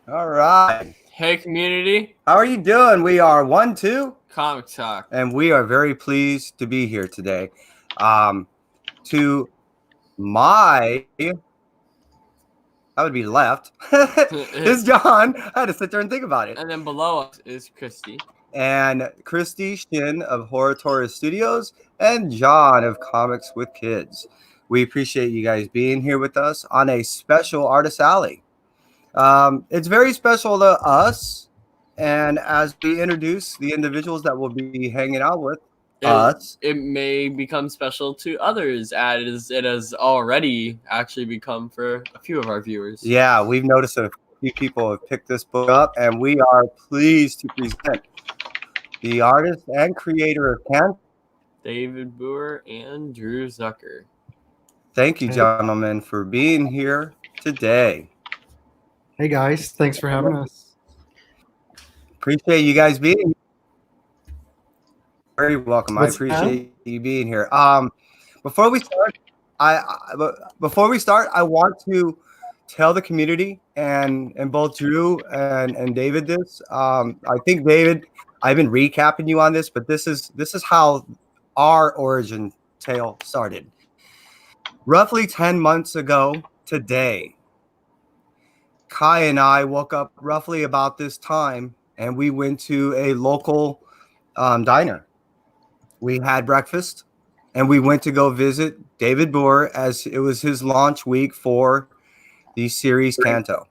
All right. Hey, community. How are you doing? We are 1, 2, Comic Talk. and we are very pleased to be here today. To my, that would be left, is And John. I had to sit there and think about it. then below us is Christy. And Christy Shin of Horror Taurus Studios and John of Comics with Kids. We appreciate you guys being here with us on a special Artist Alley. It's very special to us. And as we introduce the individuals that will be hanging out with It, us, it may become special to others as it has already actually become for a few of our viewers. yeah, we've noticed a few people have picked this book up, and we are pleased to present the artist and creator of Canto. David Booher and Drew Zucker. Thank you, Hey, gentlemen, for being here today. hey guys, thanks for having us. Appreciate you guys being here. Very welcome. I What's that? appreciate you being here. Before we start, before we start, I want to tell the community and both Drew and David this. I think David, I've been recapping you on this, but this is how our origin tale started. Roughly 10 months ago today, Kai and I woke up roughly about this time, and we went to a local diner. We had breakfast, and we went to go visit David Boer as it was his launch week for the series Canto.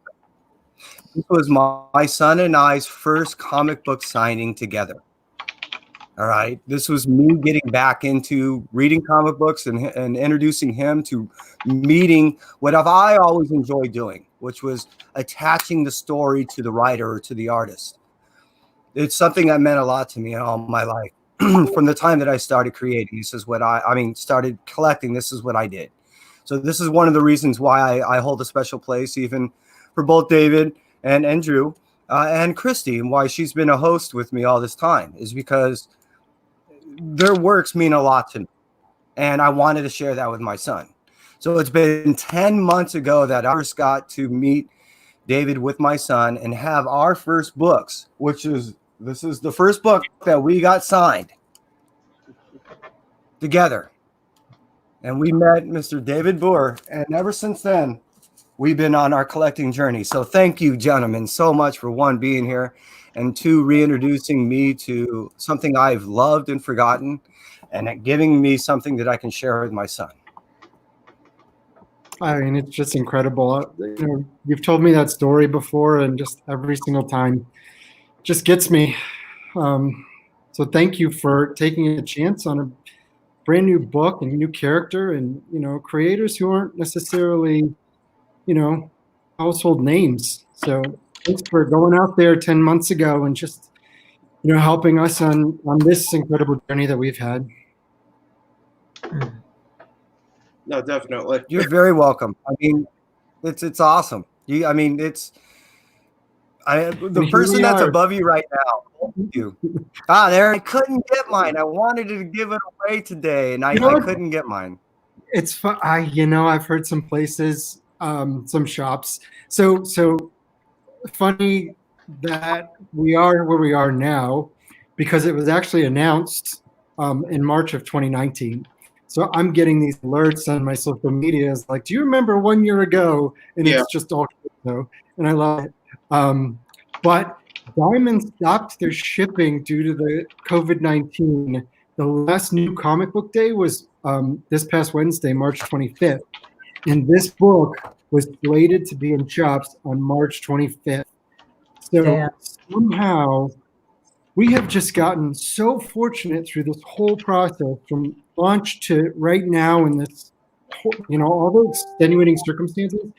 This was my son and I's first comic book signing together. All right. This was me getting back into reading comic books and introducing him to meeting what I always enjoyed doing, which was attaching the story to the writer or to the artist. It's something that meant a lot to me all my life. From the time that I started creating, this is what started collecting. This is what I did. So this is one of the reasons why I hold a special place, even for both David and Drew and Christy, and why she's been a host with me all this time is because their works mean a lot to me. And I wanted to share that with my son. So it's been 10 months ago that I first got to meet David with my son and have our first books, this is the first book that we got signed together. And we met Mr. David Boer. And ever since then, we've been on our collecting journey. So thank you, gentlemen, so much for one, being here, and two, reintroducing me to something I've loved and forgotten, and giving me something that I can share with my son. I mean, it's just incredible. You've told me that story before, and just every single time, just gets me. So thank you for taking a chance on a brand new book and a new character, and creators who aren't necessarily, household names. So thanks for going out there 10 months ago and just helping us on this incredible journey that we've had. No, definitely. You're very welcome. I mean, it's awesome. The person that's above you right now. Thank you. There, I couldn't get mine. I wanted to give it away today, and I couldn't get mine. It's fun. I've heard some places, some shops. So funny that we are where we are now, because it was actually announced in March of 2019. So I'm getting these alerts on my social media. It's like, do you remember 1 year ago? And It's just all crypto, and I love it. But Diamond stopped their shipping due to the COVID-19. The last new comic book day was this past Wednesday, March 25th. And this book was slated to be in shops on March 25th. So somehow we have just gotten so fortunate through this whole process from launch to right now in this, all those extenuating circumstances,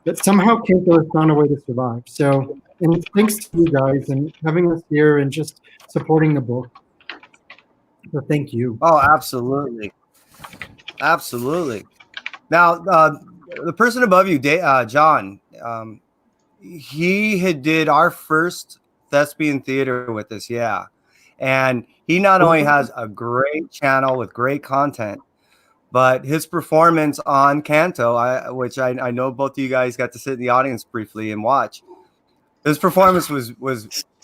that somehow Kinko has found a way to survive. So, and it's thanks to you guys and having us here and just supporting the book. So thank you. Oh, absolutely. Absolutely. Now, the person above you, John, he did our first thespian theater with us. Yeah. And he not only has a great channel with great content, but his performance on Canto, which I know both of you guys got to sit in the audience briefly and watch, His performance was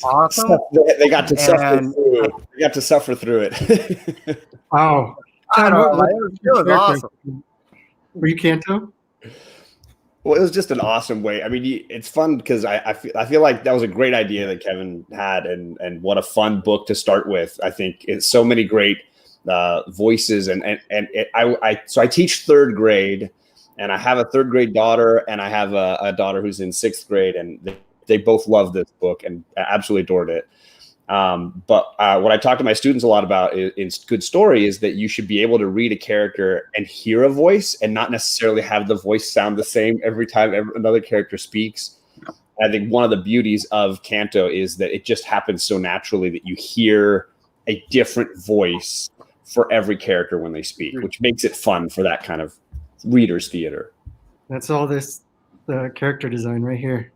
awesome. They got to suffer And through it. They got to suffer through it. Oh, I John, don't know, what it was awesome. Were you Kanto? Well, it was just an awesome way. I mean, it's fun because I feel like that was a great idea that Kevin had, and what a fun book to start with. I think it's so many great voices, so I teach third grade, and I have a third grade daughter, and I have a daughter who's in sixth grade, and they both love this book and absolutely adored it. But what I talk to my students a lot about in good story is that you should be able to read a character and hear a voice and not necessarily have the voice sound the same every time another character speaks. I think one of the beauties of Kanto is that it just happens so naturally that you hear a different voice for every character when they speak, which makes it fun for that kind of reader's theater. That's all the character design right here.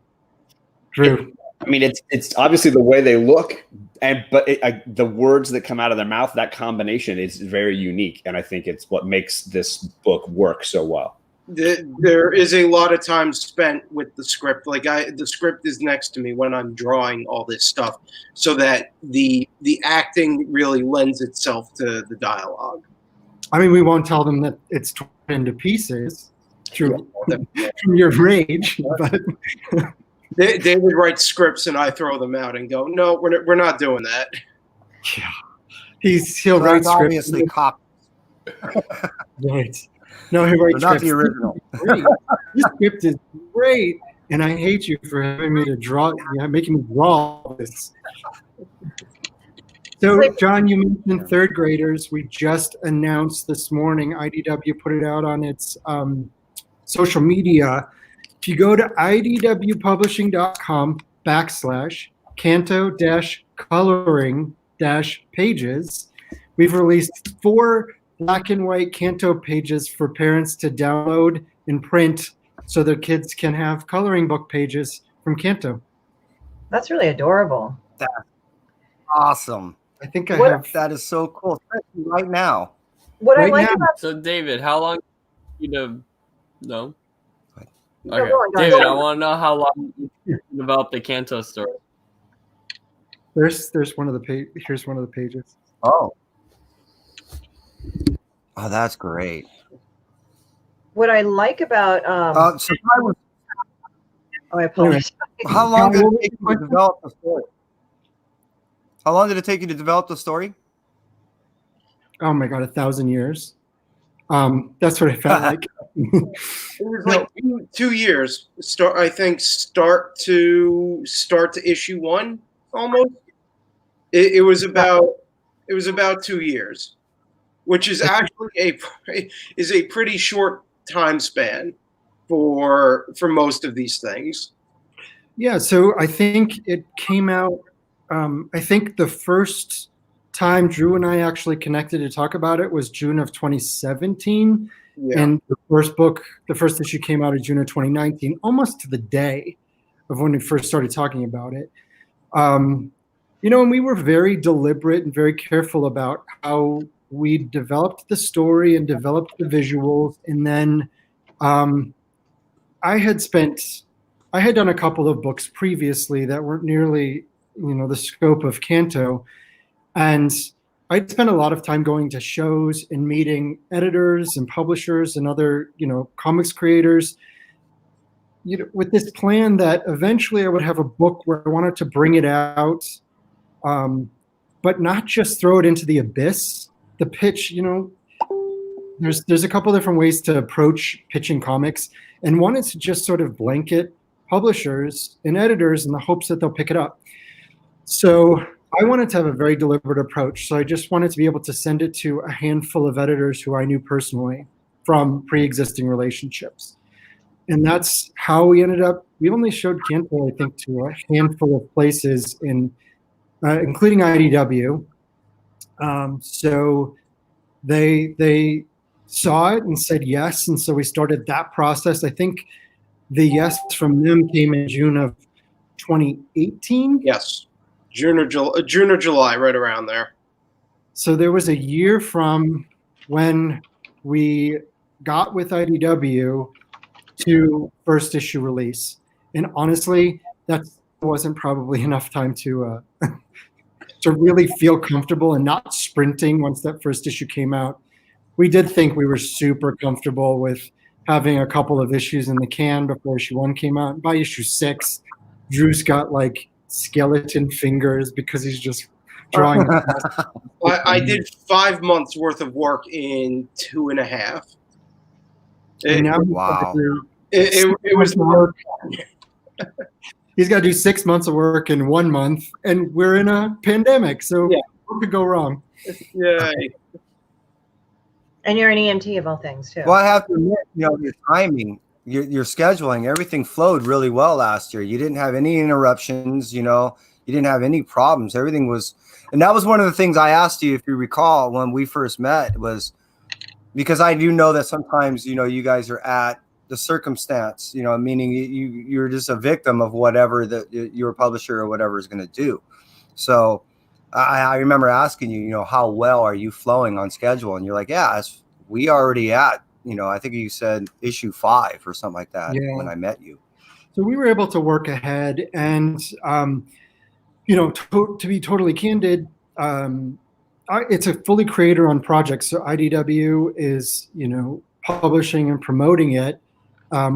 Drew. I mean, it's obviously the way they look, but the words that come out of their mouth, that combination is very unique, and I think it's what makes this book work so well. There is a lot of time spent with the script. Like the script is next to me when I'm drawing all this stuff, so that the acting really lends itself to the dialogue. I mean, we won't tell them that it's torn into pieces from your rage, but. David writes scripts and I throw them out and go, no, we're not doing that. Yeah, he'll write scripts. Obviously, copies. Right. No, he writes not scripts. the original. This script is great, and I hate you for having me to draw. Making me draw this. So, John, you mentioned third graders. We just announced this morning. IDW put it out on its social media. If you go to idwpublishing.com/Kanto-coloring-pages, we've released 4 black and white Kanto pages for parents to download and print so their kids can have coloring book pages from Kanto. That's really adorable. That's awesome. I think I have. That is so cool, especially right now. What Right I like now. about So, David, how long you know? No. No, Okay, go on, David, go I on. want to know how long you developed the Kanto story. There's one of the page. Here's one of the pages. Oh, that's great. what I like about So I apologize. how long did it take you to develop the story? How long did it take you to develop the story? Oh my God, 1,000 years. That's what it felt like. It was like 2 years. Start to issue 1 almost. It was about 2 years, which is actually a pretty short time span for most of these things. Yeah, so I think it came out. I think the first time Drew and I actually connected to talk about it was June of 2017. Yeah. And the first issue came out in June of 2019, almost to the day of when we first started talking about it. And we were very deliberate and very careful about how we developed the story and developed the visuals. And then I had done a couple of books previously that weren't nearly, the scope of Kanto. And I'd spent a lot of time going to shows and meeting editors and publishers and other, comics creators, with this plan that eventually I would have a book where I wanted to bring it out, but not just throw it into the abyss. The pitch, there's a couple different ways to approach pitching comics, and one is to just sort of blanket publishers and editors in the hopes that they'll pick it up. So I wanted to have a very deliberate approach. So I just wanted to be able to send it to a handful of editors who I knew personally from pre-existing relationships. And that's how we ended up. We only showed Kanto, I think, to a handful of places, including IDW. So they saw it and said yes. And so we started that process. I think the yes from them came in June of 2018. Yes. June or July, right around there. So there was a year from when we got with IDW to first issue release. And honestly, that's wasn't probably enough time to to really feel comfortable and not sprinting once that first issue came out. We did think we were super comfortable with having a couple of issues in the can before issue 1 came out. By issue 6, Drew's got like skeleton fingers because he's just drawing. I did 5 months worth of work in 2.5. And now Wow. It was work. He's got to do 6 months of work in 1 month, and we're in a pandemic, so Yeah. what could go wrong? yeah. And you're an EMT of all things too. Well, I have to admit, your timing, your scheduling, everything flowed really well last year. You didn't have any interruptions, you didn't have any problems. Everything was, and that was one of the things I asked you, if you recall, when we first met, was because I do know that sometimes, you guys are at the circumstance, meaning you're just a victim of whatever your publisher or whatever is going to do. So I remember asking you, how well are you flowing on schedule? And you're like, yeah, we already at, I think you said issue 5 or something like that when I met you. So we were able to work ahead, and to be totally candid, it's a fully creator-owned project. So IDW is, publishing and promoting it.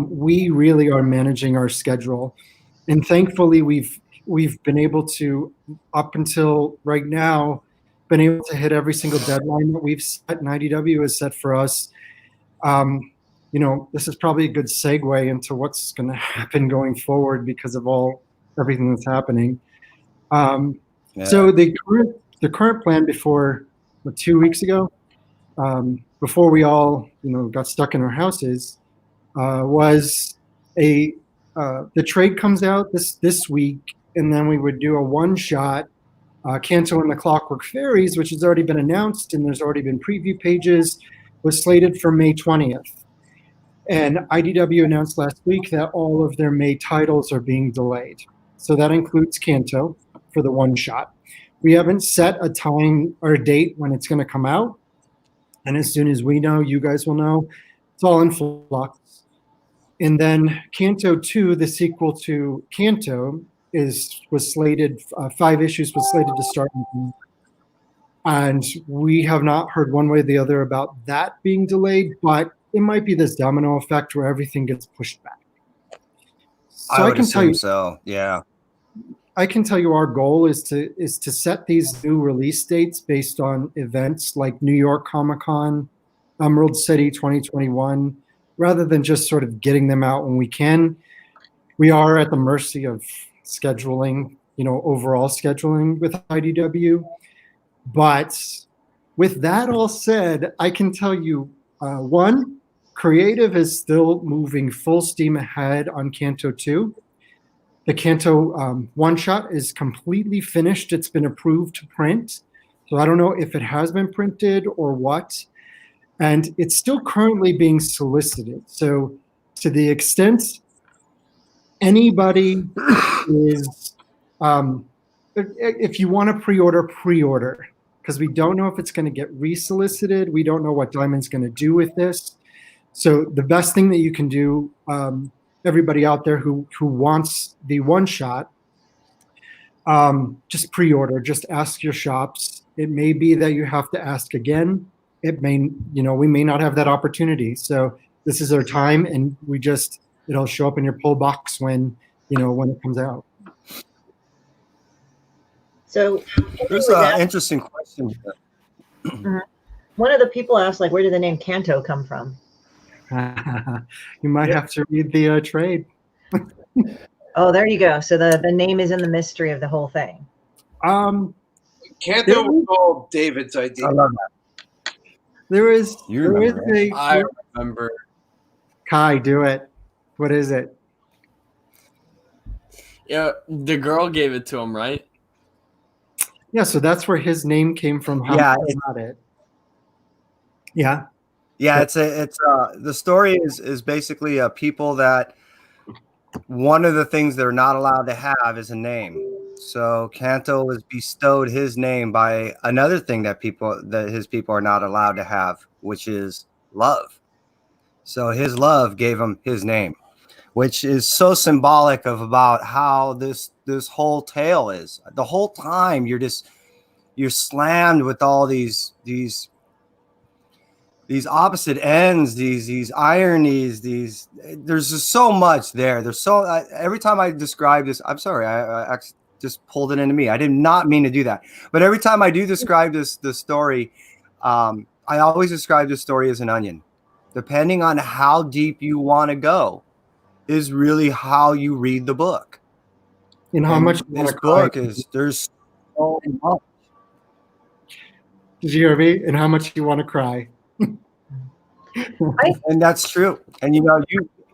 We really are managing our schedule, and thankfully we've been able to, up until right now, been able to hit every single deadline that we've set, and IDW has set for us. This is probably a good segue into what's going to happen going forward because of everything that's happening. So the current plan before 2 weeks ago, before we all got stuck in our houses, was the trade comes out this week, and then we would do a one-shot, Canto and the Clockwork Fairies, which has already been announced, and there's already been preview pages, was slated for May 20th. And IDW announced last week that all of their May titles are being delayed. So that includes Canto for the one-shot. We haven't set a time or a date when it's going to come out. And as soon as we know, you guys will know. It's all in flux. And then Canto 2, the sequel to Canto, was slated, 5 issues was slated to start in June. And we have not heard one way or the other about that being delayed, but it might be this domino effect where everything gets pushed back. So I can tell you, so yeah. I can tell you our goal is to set these new release dates based on events like New York Comic Con, Emerald City 2021, rather than just sort of getting them out when we can. We are at the mercy of scheduling, overall scheduling with IDW. But with that all said, I can tell you, one, creative is still moving full steam ahead on Canto 2. The Canto one-shot is completely finished. It's been approved to print. So I don't know if it has been printed or what. And it's still currently being solicited. So to the extent anybody is, if you want to pre-order, because we don't know if it's going to get resolicited. We don't know what Diamond's going to do with this. So the best thing that you can do, everybody out there who wants the one-shot, just pre-order. Just ask your shops. It may be that you have to ask again. It may, we may not have that opportunity. So this is our time, and it'll show up in your pull box when it comes out. So There's an interesting question here. one of the people asked, where did the name Canto come from? You might have to read the trade. Oh, there you go. So the name is in the mystery of the whole thing. Canto was all David's idea. I love that. I remember. Kai, do it. What is it? Yeah, the girl gave it to him, right? Yeah, so that's where his name came from. Yeah, got it. Yeah. Yeah, it's the story is basically people that one of the things they're not allowed to have is a name. So Canto was bestowed his name by another thing that his people are not allowed to have, which is love. So his love gave him his name, which is so symbolic of about how this whole tale is. The whole time you're slammed with all these opposite ends, these ironies, there's just so much there. There's so every time I describe this, I'm sorry, I actually just pulled it into me. I did not mean to do that, but every time I do describe this story, I always describe this story as an onion. Depending on how deep you want to go, is really how you read the book. And how much this book is, there's so much. Did you hear me? And how much you want to cry. And that's true. And you know,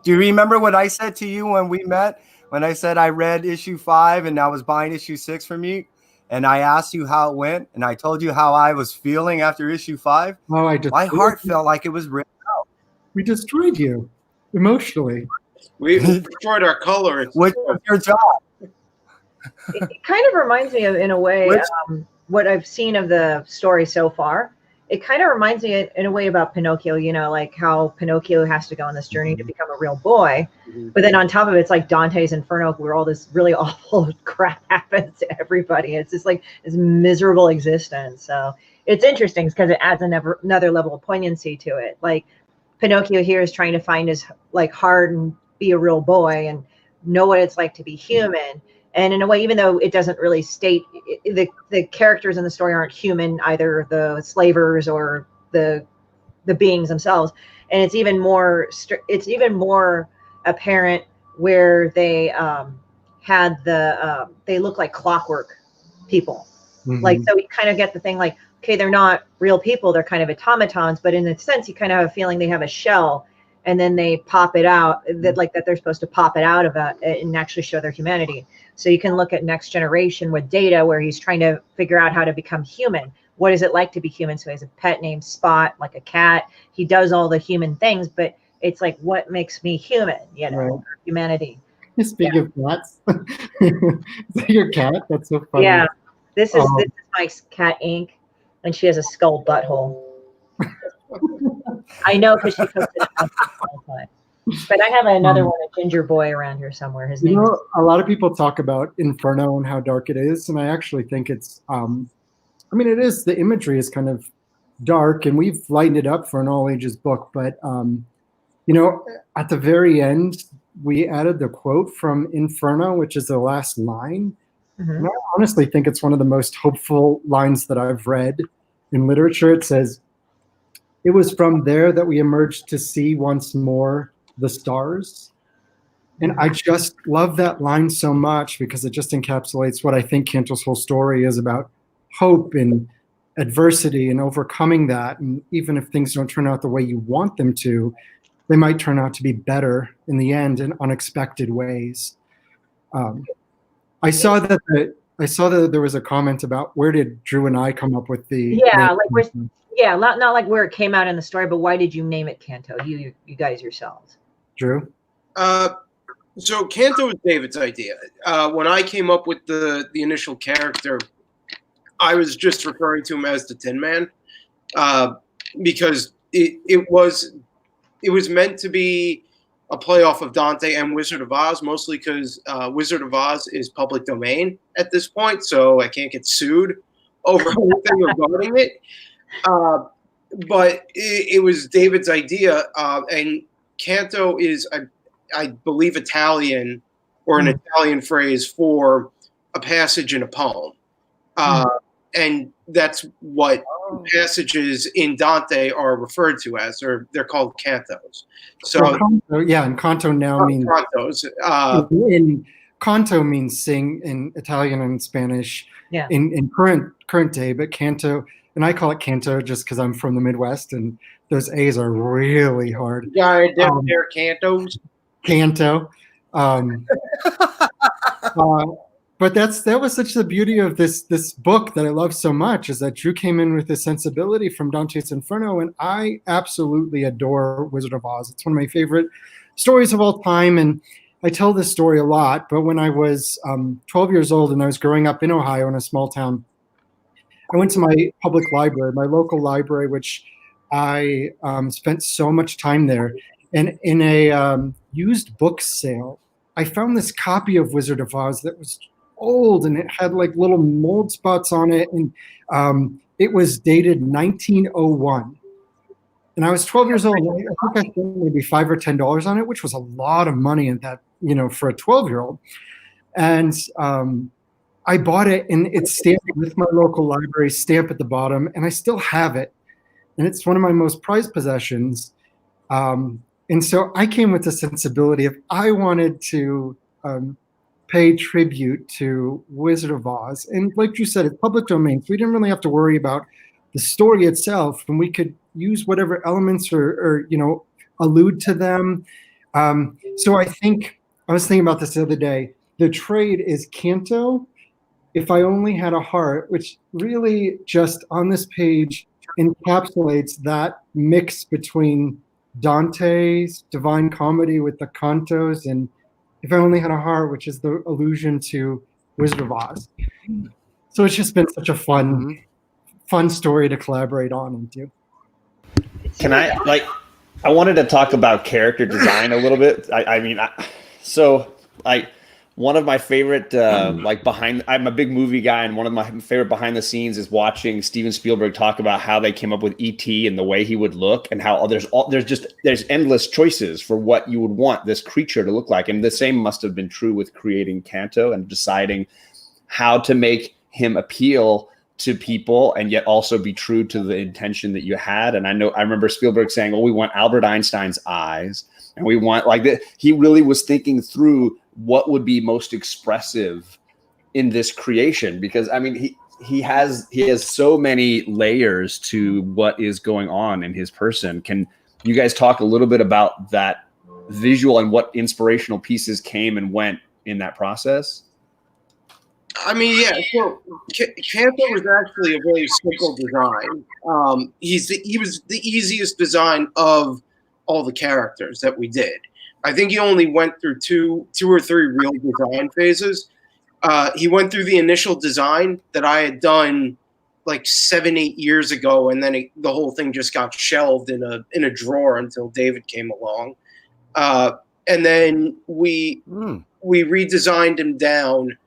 do you remember what I said to you when we met? When I said I read issue 5 and I was buying issue 6 from you, and I asked you how it went, and I told you how I was feeling after issue 5. Oh, my heart felt like it was ripped out. We destroyed you emotionally. We destroyed our color. Which was your job. It kind of reminds me of, in a way, what I've seen of the story so far. It kind of reminds me in a way about Pinocchio, you know, like how Pinocchio has to go on this journey to become a real boy. But then on top of it, it's like Dante's Inferno, where all this really awful crap happens to everybody. It's just like this miserable existence. So it's interesting because it adds another level of poignancy to it. Like Pinocchio here is trying to find his like heart and be a real boy and know what it's like to be human. And in a way, even though it doesn't really state the characters in the story aren't human, either the slavers or the beings themselves, and it's even more apparent where they had they look like clockwork people. Like, so you kind of get the thing like, okay, they're not real people, they're kind of automatons, but in a sense, you kind of have a feeling they have a shell, and then they pop it out that they're supposed to pop it out of it and actually show their humanity. So you can look at Next Generation with Data, where he's trying to figure out how to become human. What is it like to be human? So he has a pet named Spot, like a cat. He does all the human things, but it's like, what makes me human? You know, right. Humanity. Speaking of cats, is that your cat? That's so funny. Yeah, this is my cat Ink, and she has a skull butthole. I know because she posted it all the time. But I have another one, a ginger boy around here somewhere. His name is... a lot of people talk about Inferno and how dark it is, and I actually think it's it is, the imagery is kind of dark, and we've lightened it up for an all ages book, but at the very end we added the quote from Inferno, which is the last line. And I honestly think it's one of the most hopeful lines that I've read in literature. It says, "It was from there that we emerged to see once more the stars." And I just love that line so much because it just encapsulates what I think Canto's whole story is about: hope and adversity and overcoming that. And even if things don't turn out the way you want them to, they might turn out to be better in the end in unexpected ways. I saw that there was a comment about, where did Drew and I come up with the not like where it came out in the story, but why did you name it Canto? You guys yourselves. Drew? So Canto was David's idea. When I came up with the initial character, I was just referring to him as the Tin Man, because it was meant to be a playoff of Dante and Wizard of Oz, mostly because Wizard of Oz is public domain at this point, so I can't get sued over anything regarding it. But it was David's idea, and Canto is, I believe, Italian, or an Italian phrase for a passage in a poem. And that's what passages in Dante are referred to as, or they're called cantos. So and canto now means cantos. Canto means sing in Italian and Spanish. Yeah. In current day, but canto, and I call it canto just because I'm from the Midwest and those A's are really hard. Yeah, they're cantos. Canto. But that was such the beauty of this book that I love so much, is that Drew came in with this sensibility from Dante's Inferno, and I absolutely adore Wizard of Oz. It's one of my favorite stories of all time, and I tell this story a lot. But when I was 12 years old and I was growing up in Ohio in a small town, I went to my public library, my local library, which I spent so much time there. And in a used book sale, I found this copy of Wizard of Oz that was old, and it had like little mold spots on it, and it was dated 1901. And I was 12 years old. I think I spent maybe $5 or $10 on it, which was a lot of money in that, for a 12-year-old. And I bought it, and it's stamped with my local library stamp at the bottom, and I still have it. And it's one of my most prized possessions. And so I came with the sensibility of I wanted to pay tribute to Wizard of Oz. And like you said, it's public domain, so we didn't really have to worry about the story itself, and we could use whatever elements or allude to them. So I was thinking about this the other day. The trade is Canto, If I Only Had a Heart, which really just on this page encapsulates that mix between Dante's Divine Comedy with the cantos and If I Only Had a Heart, which is the allusion to Wizard of Oz. So it's just been such a fun story to collaborate on and do. Can I wanted to talk about character design a little bit. One of my favorite, I'm a big movie guy, and one of my favorite behind the scenes is watching Steven Spielberg talk about how they came up with E.T. and the way he would look, and how there's endless choices for what you would want this creature to look like. And the same must have been true with creating Canto and deciding how to make him appeal to people and yet also be true to the intention that you had. And I remember Spielberg saying, well, we want Albert Einstein's eyes, and we want he really was thinking through what would be most expressive in this creation, because he has so many layers to what is going on in his person. Can you guys talk a little bit about that visual and what inspirational pieces came and went in that process? So Canto was actually a very simple design. He was the easiest design of all the characters that we did. I think he only went through two or three real design phases. He went through the initial design that I had done like 7-8 years ago, and then the whole thing just got shelved in a drawer until David came along. And then we redesigned him down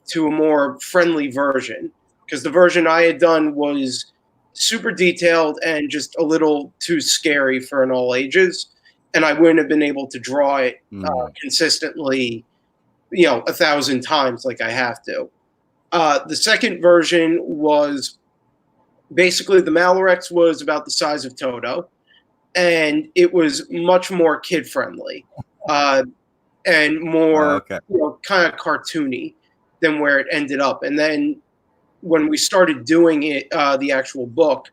to a more friendly version, because the version I had done was super detailed and just a little too scary for an all ages. And I wouldn't have been able to draw it consistently, 1,000 times like I have to. The second version was basically the Malarex was about the size of Toto, and it was much more kid friendly and more kind of cartoony than where it ended up. And then when we started doing it, the actual book,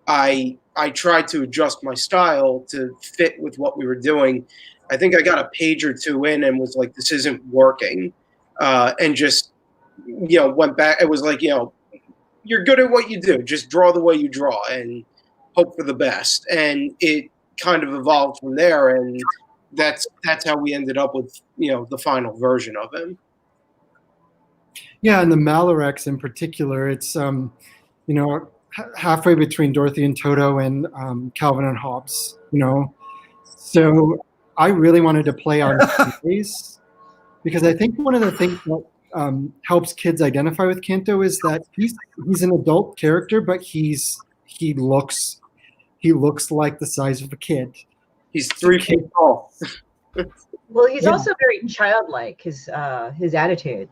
I tried to adjust my style to fit with what we were doing. I think I got a page or two in and was like, this isn't working. And just, went back. It was like, you're good at what you do. Just draw the way you draw and hope for the best. And it kind of evolved from there. And that's how we ended up with, the final version of him. Yeah, and the Malarex in particular, it's halfway between Dorothy and Toto and Calvin and Hobbes. So I really wanted to play on space, because I think one of the things that helps kids identify with Canto is that he's an adult character, but he looks like the size of a kid. He's 3 feet tall. Well, he's also very childlike. His attitude,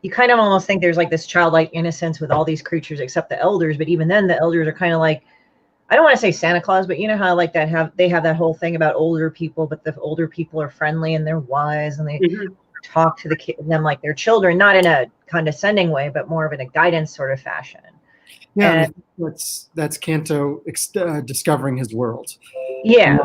you kind of almost think there's like this childlike innocence with all these creatures except the elders. But even then, the elders are kind of like, I don't want to say Santa Claus, but you know how they have that whole thing about older people, but the older people are friendly and they're wise and they talk to them like they're children, not in a condescending way, but more of in a guidance sort of fashion. Yeah, that's Canto discovering his world. Yeah,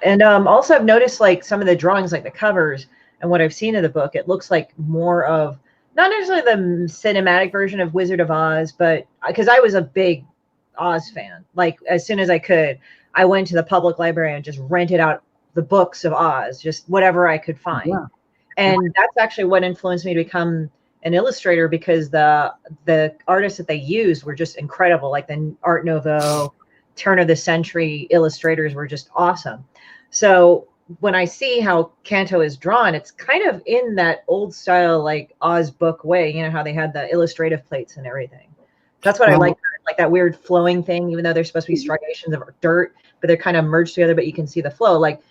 and also I've noticed like some of the drawings, like the covers, and what I've seen of the book, it looks like more of not necessarily the cinematic version of Wizard of Oz, but because I was a big Oz fan, like as soon as I could, I went to the public library and just rented out the books of Oz, just whatever I could find. Yeah. And that's actually what influenced me to become an illustrator, because the artists that they used were just incredible. Like the Art Nouveau, turn of the century illustrators were just awesome. So when I see how Kanto is drawn, it's kind of in that old style, like Oz book way, you know, how they had the illustrative plates and everything. That's what I like that weird flowing thing, even though they're supposed to be striations of dirt, but they're kind of merged together, but you can see the flow. Like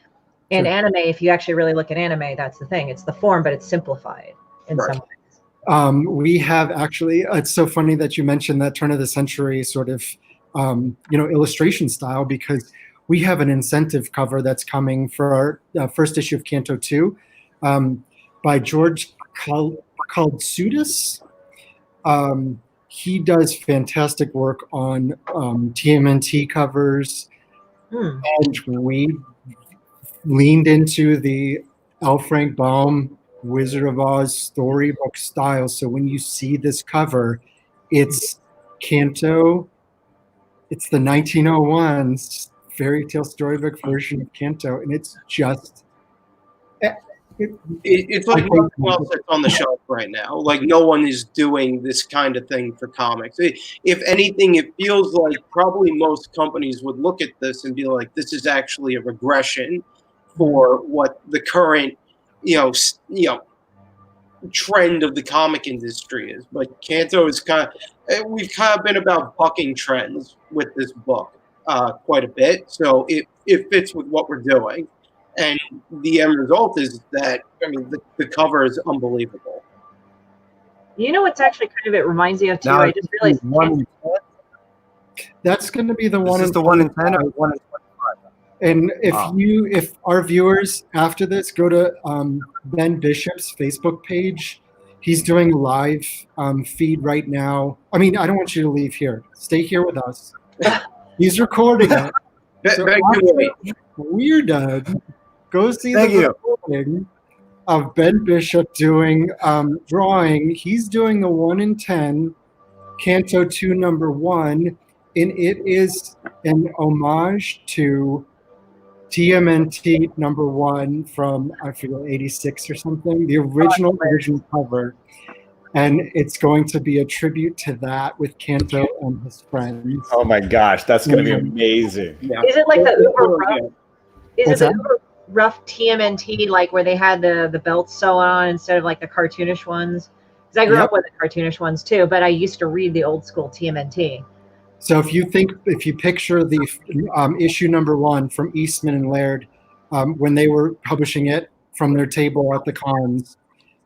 in anime, if you actually really look at anime, that's the thing. It's the form, but it's simplified in some ways. We have actually, it's so funny that you mentioned that turn of the century sort of, illustration style, because we have an incentive cover that's coming for our first issue of Kanto 2 by George Kaldsudis. He does fantastic work on TMNT covers, and we leaned into the L. Frank Baum Wizard of Oz storybook style. So when you see this cover, it's Kanto. It's the 1901's fairy tale storybook version of Kanto, and it's just it's like nothing else that's on the shelf right now. Like no one is doing this kind of thing for comics. If anything, it feels like probably most companies would look at this and be like, "This is actually a regression for what the current, trend of the comic industry is." But Kanto is we've kind of been about bucking trends with this book quite a bit, so it fits with what we're doing. And the end result is that, I mean, the cover is unbelievable. You know what's actually kind of it reminds me of too? I just realized that's going to be the one. Is the 1 in 10 or 1 in 25? And if our viewers after this go to Ben Bishop's Facebook page, he's doing a live feed right now. I mean, I don't want you to leave here. Stay here with us. He's recording it. So we're done. Go see the recording of Ben Bishop doing drawing. He's doing the 1 in 10 Kanto 2 number 1, and it is an homage to TMNT number 1 from, I forget, 86 or something, the original cover. And it's going to be a tribute to that with Kanto and his friends. Oh my gosh, that's going to be amazing. Yeah. Is it like the uber rough? Is it the uber rough TMNT, like where they had the belts sewn on instead of like the cartoonish ones? Because I grew up with the cartoonish ones too, but I used to read the old school TMNT. So if you picture the issue number 1 from Eastman and Laird, when they were publishing it from their table at the cons,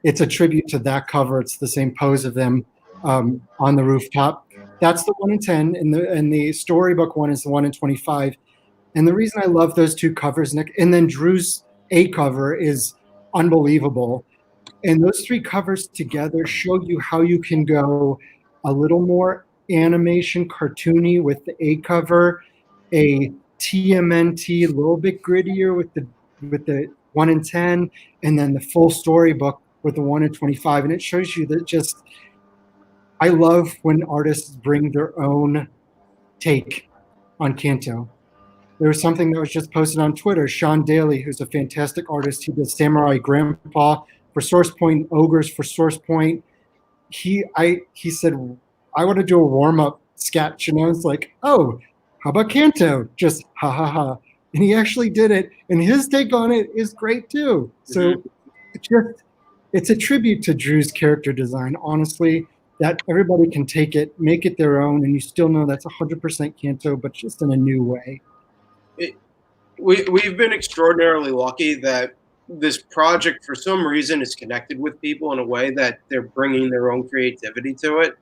it's a tribute to that cover. It's the same pose of them on the rooftop. That's the 1 in 10, and the storybook one is the 1 in 25. And the reason I love those two covers, Nick, and then Drew's A cover is unbelievable. And those 3 covers together show you how you can go a little more animation cartoony with the A cover, a TMNT a little bit grittier with the 1 in 10, and then the full storybook with the 1 in 25. And it shows you that I love when artists bring their own take on Kanto. There was something that was just posted on Twitter. Sean Daly, who's a fantastic artist, he does Samurai Grandpa for Source Point, Ogres for Source Point. He said, I want to do a warm-up sketch. And I was like, oh, how about Kanto? Just ha ha ha. And he actually did it. And his take on it is great too. So it's a tribute to Drew's character design, honestly, that everybody can take it, make it their own, and you still know that's 100% Kanto, but just in a new way. We've been extraordinarily lucky that this project, for some reason, is connected with people in a way that they're bringing their own creativity to it,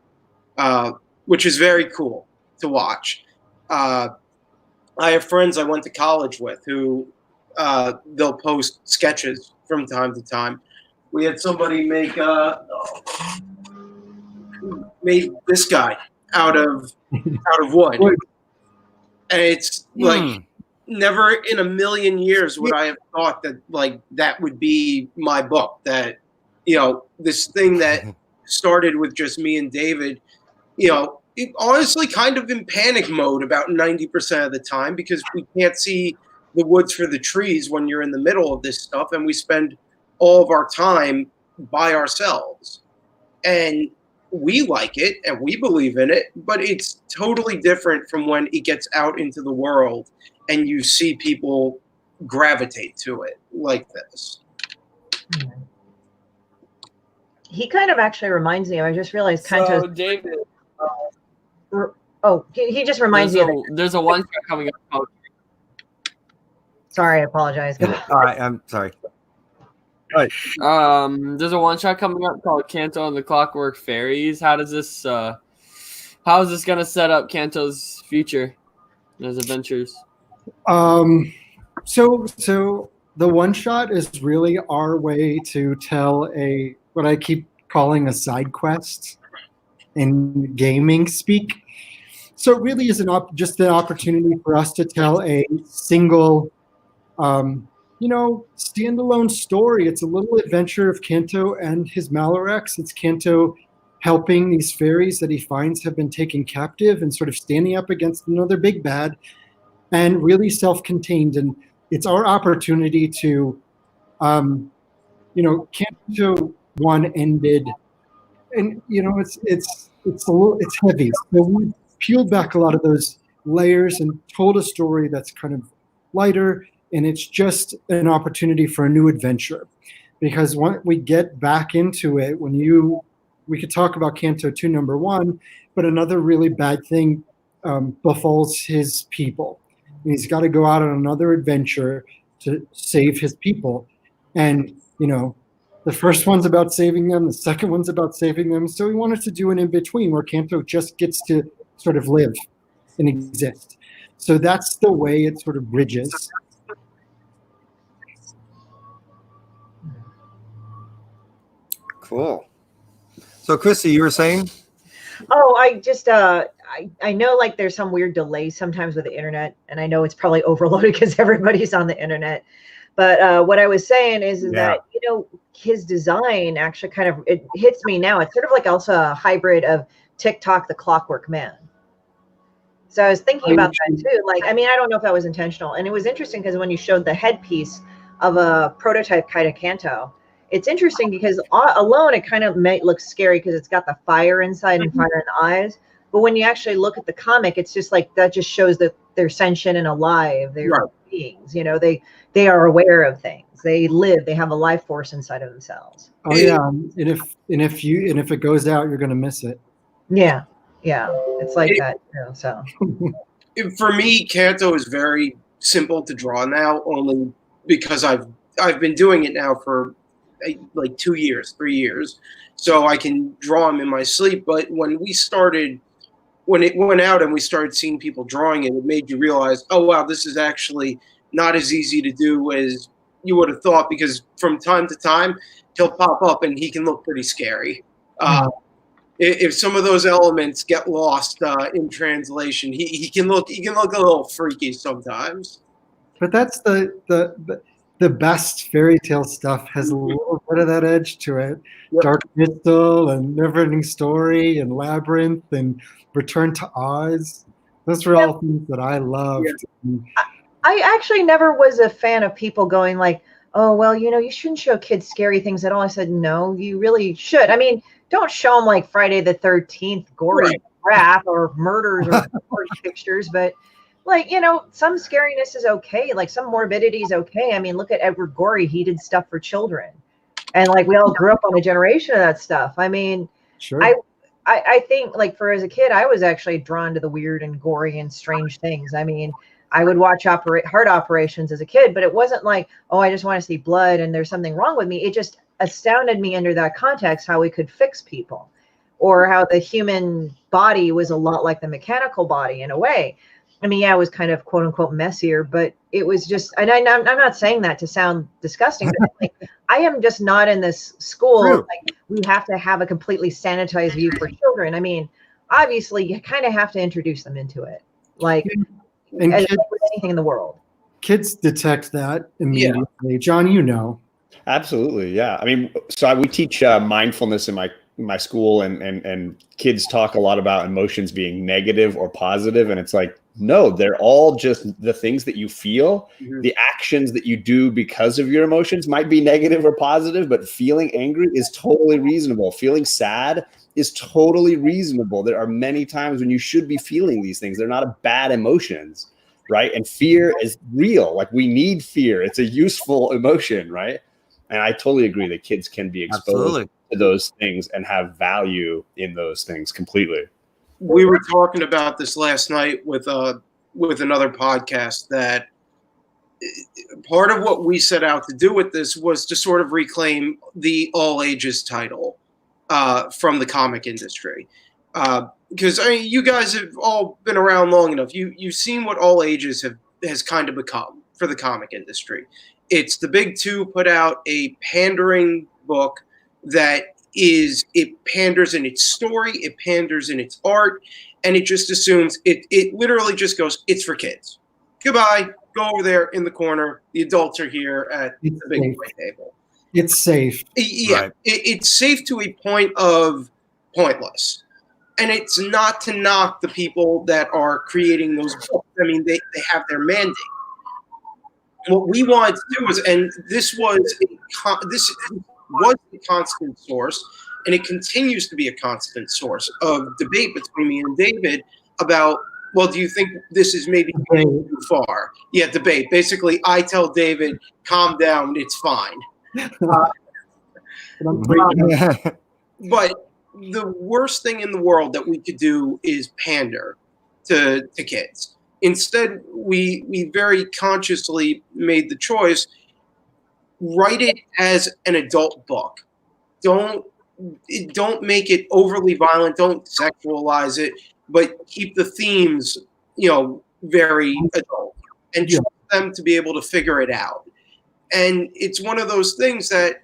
which is very cool to watch. I have friends I went to college with who they'll post sketches from time to time. We had somebody make this guy out of wood, and it's like never in a million years would I have thought that like that would be my book. That this thing that started with just me and David, it honestly kind of in panic mode about 90% of the time because we can't see the woods for the trees when you're in the middle of this stuff, and we spend all of our time by ourselves. And we like it and we believe in it, but it's totally different from when it gets out into the world and you see people gravitate to it like this. He kind of actually reminds me of, I just realized So Kanto's, David, he just reminds me of there's a one shot coming up called sorry, I apologize. All right, I'm sorry. there's a one shot coming up called Kanto and the Clockwork Fairies. How is this gonna set up Kanto's future and his adventures? So the one shot is really our way to tell what I keep calling a side quest in gaming speak. So it really is just an opportunity for us to tell a single, standalone story. It's a little adventure of Kanto and his Malarex. It's Kanto helping these fairies that he finds have been taken captive and sort of standing up against another big bad, and really self-contained. And it's our opportunity to, Kanto 1 ended, and it's heavy. So we peeled back a lot of those layers and told a story that's kind of lighter, and it's just an opportunity for a new adventure. Because when we get back into it, we could talk about Kanto 2 number 1, but another really bad thing befalls his people. And he's got to go out on another adventure to save his people. And, the first one's about saving them, the second one's about saving them. So we wanted to do an in-between where Kanto just gets to sort of live and exist. So that's the way it sort of bridges. Cool. So, Christy, you were saying? Oh, I just I know like there's some weird delays sometimes with the internet, and I know it's probably overloaded because everybody's on the internet. But what I was saying is that his design actually kind of it hits me now. It's sort of like also a hybrid of TikTok, the Clockwork Man. So I was thinking about that too. Like, I mean, I don't know if that was intentional, and it was interesting because when you showed the headpiece of a prototype Kaida Kanto, it's interesting because alone it kind of might look scary because it's got the fire inside and fire in the eyes. But when you actually look at the comic, it's just like that just shows that they're sentient and alive. They're beings, they are aware of things. They live. They have a life force inside of themselves. Oh yeah, and if it goes out, you're gonna miss it. Yeah, it's like that. So for me, Kanto is very simple to draw now, only because I've been doing it now for like 2 years, 3 years, so I can draw them in my sleep. But when it went out and we started seeing people drawing it, it made you realize, oh wow, this is actually not as easy to do as you would have thought, because from time to time he'll pop up and he can look pretty scary. If some of those elements get lost in translation, he can look a little freaky sometimes. But that's the best fairy tale stuff has a little bit of that edge to it. Yep. Dark Crystal and Neverending Story and Labyrinth and Return to Oz. Those were all things that I loved. Yeah. I actually never was a fan of people going like, oh, well, you shouldn't show kids scary things at all. I said, no, you really should. I mean, don't show them like Friday the 13th gory crap or murders or pictures, but like, some scariness is okay. Like some morbidity is okay. I mean, look at Edward Gorey. He did stuff for children. And like we all grew up on a generation of that stuff. I mean, sure. I think like as a kid, I was actually drawn to the weird and gory and strange things. I mean, I would watch heart operations as a kid, but it wasn't like, oh, I just want to see blood and there's something wrong with me. It just astounded me under that context how we could fix people, or how the human body was a lot like the mechanical body in a way. I mean, yeah, it was kind of quote unquote messier, but it was just, and I'm not saying that to sound disgusting, but like, I am just not in this school. Like, we have to have a completely sanitized view for children. I mean, obviously you kind of have to introduce them into it. Like, and as with anything in the world. Kids detect that immediately. Yeah. John, Absolutely. Yeah. I mean, so we teach mindfulness in my school, and kids talk a lot about emotions being negative or positive. And it's like, no, they're all just the things that you feel. Mm-hmm. The actions that you do because of your emotions might be negative or positive, but feeling angry is totally reasonable. Feeling sad is totally reasonable. There are many times when you should be feeling these things. They're not bad emotions. right? And fear is real. Like, we need fear. It's a useful emotion, right? And I totally agree that kids can be exposed to those things and have value in those things completely. We were talking about this last night with another podcast, that part of what we set out to do with this was to sort of reclaim the all ages title from the comic industry. Because I mean, you guys have all been around long enough. You've seen what all ages has kind of become for the comic industry. It's the big two put out a pandering book that it panders in its story, it panders in its art, and it just assumes it literally just goes, it's for kids. Goodbye. Go over there in the corner. The adults are here at the big boy table. It's safe. Yeah, right. It's safe to a point of pointless. And it's not to knock the people that are creating those books. I mean, they have their mandate. What we wanted to do was, and this was a constant source, and it continues to be a constant source of debate between me and David about, well, do you think this is maybe too far? Yeah, debate. Basically, I tell David, calm down, it's fine. But the worst thing in the world that we could do is pander to kids. Instead, we very consciously made the choice, write it as an adult book. Don't make it overly violent. Don't sexualize it, but keep the themes, very adult, and trust them to be able to figure it out. And it's one of those things that,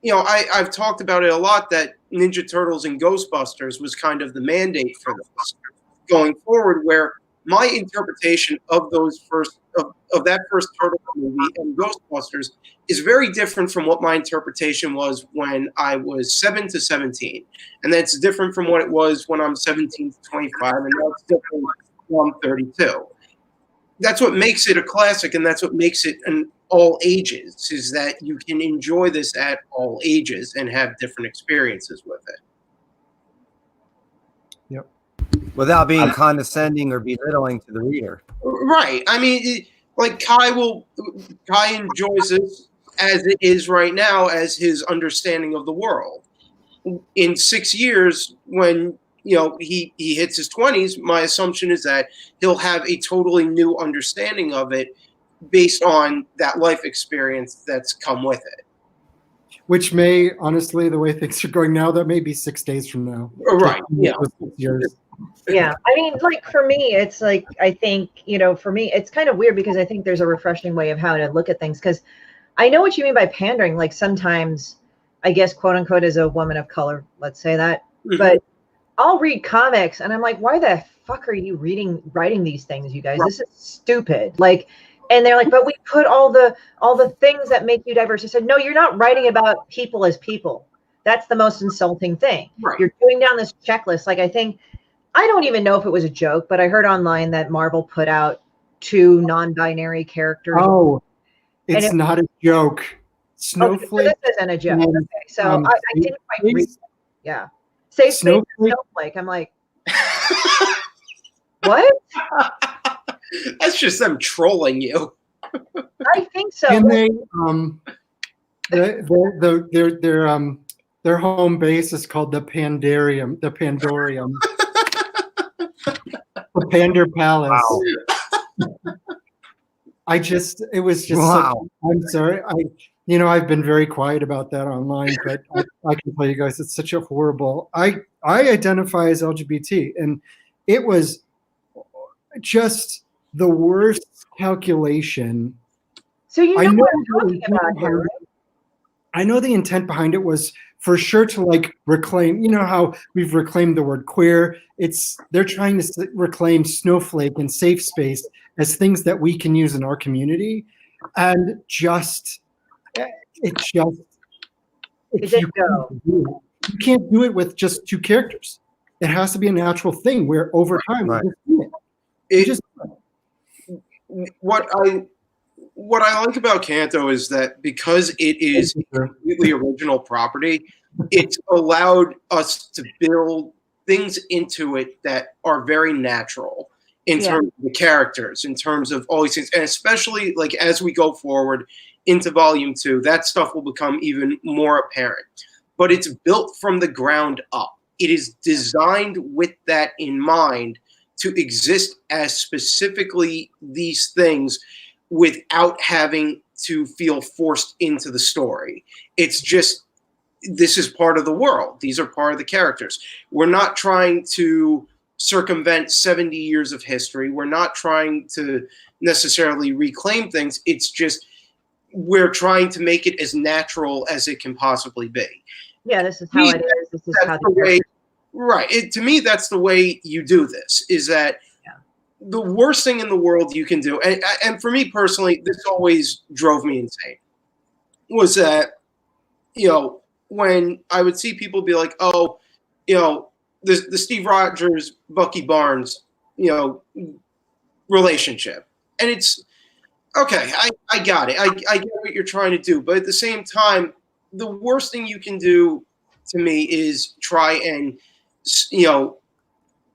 I've talked about it a lot, that Ninja Turtles and Ghostbusters was kind of the mandate for this going forward, where my interpretation of those of that first Turtle movie and Ghostbusters is very different from what my interpretation was when I was 7 to 17. And that's different from what it was when I'm 17 to 25, and that's different when I'm 32. That's what makes it a classic, and that's what makes it an all ages, is that you can enjoy this at all ages and have different experiences with it. Yep. Without being condescending or belittling to the reader. Right. I mean, like Kai enjoys this as it is right now, as his understanding of the world. In 6 years, when he hits his 20s, my assumption is that he'll have a totally new understanding of it based on that life experience that's come with it. Which may, honestly, the way things are going now, that may be 6 days from now. Right. Yeah. 6 years. Yeah. I mean, like, for me, it's like, I think, for me, it's kind of weird because I think there's a refreshing way of how to look at things. Because I know what you mean by pandering. Like, sometimes, I guess, quote unquote, as a woman of color, let's say that. Mm-hmm. But I'll read comics and I'm like, why the fuck are you writing these things, you guys? Right. This is stupid. Like, and they're like, but we put all the things that make you diverse. I said, no, you're not writing about people as people. That's the most insulting thing. Right. You're going down this checklist. Like, I don't even know if it was a joke, but I heard online that Marvel put out 2 non-binary characters. Oh, it's not a joke. Snowflake. Okay, so this isn't a joke. Okay, so I didn't quite read. Yeah. Safe space Snowflake. I'm like, what? That's just them trolling you. I think so. And their home base is called the Pandarium, the Pandorium, the Pander Palace. Wow. It was just. Wow. I'm sorry. I've been very quiet about that online, but I can tell you guys, it's such a horrible. I identify as LGBT, and it was just the worst calculation. So what I'm talking about here, right? I know the intent behind it was for sure to like reclaim, how we've reclaimed the word queer. They're trying to reclaim Snowflake and safe space as things that we can use in our community, and you can't do it with just 2 characters. It has to be a natural thing where over time right. What I like about Kanto is that because it is completely original property, it's allowed us to build things into it that are very natural in terms of the characters, in terms of all these things, and especially like as we go forward into volume 2, that stuff will become even more apparent. But it's built from the ground up. It is designed with that in mind to exist as specifically these things without having to feel forced into the story. It's just, this is part of the world. These are part of the characters. We're not trying to circumvent 70 years of history. We're not trying to necessarily reclaim things. It's just, we're trying to make it as natural as it can possibly be. Yeah, this is how it is. This is how the way, right. To me, that's the way you do this, is that the worst thing in the world you can do, and for me personally, this always drove me insane, was that, when I would see people be like, oh, the Steve Rogers, Bucky Barnes, relationship. And it's, okay, I got it. I get what you're trying to do. But at the same time, the worst thing you can do to me is try and,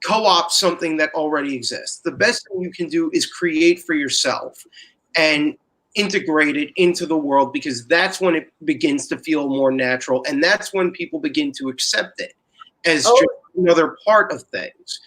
co-opt something that already exists. The best thing you can do is create for yourself and integrate it into the world, because that's when it begins to feel more natural. And that's when people begin to accept it as just another part of things.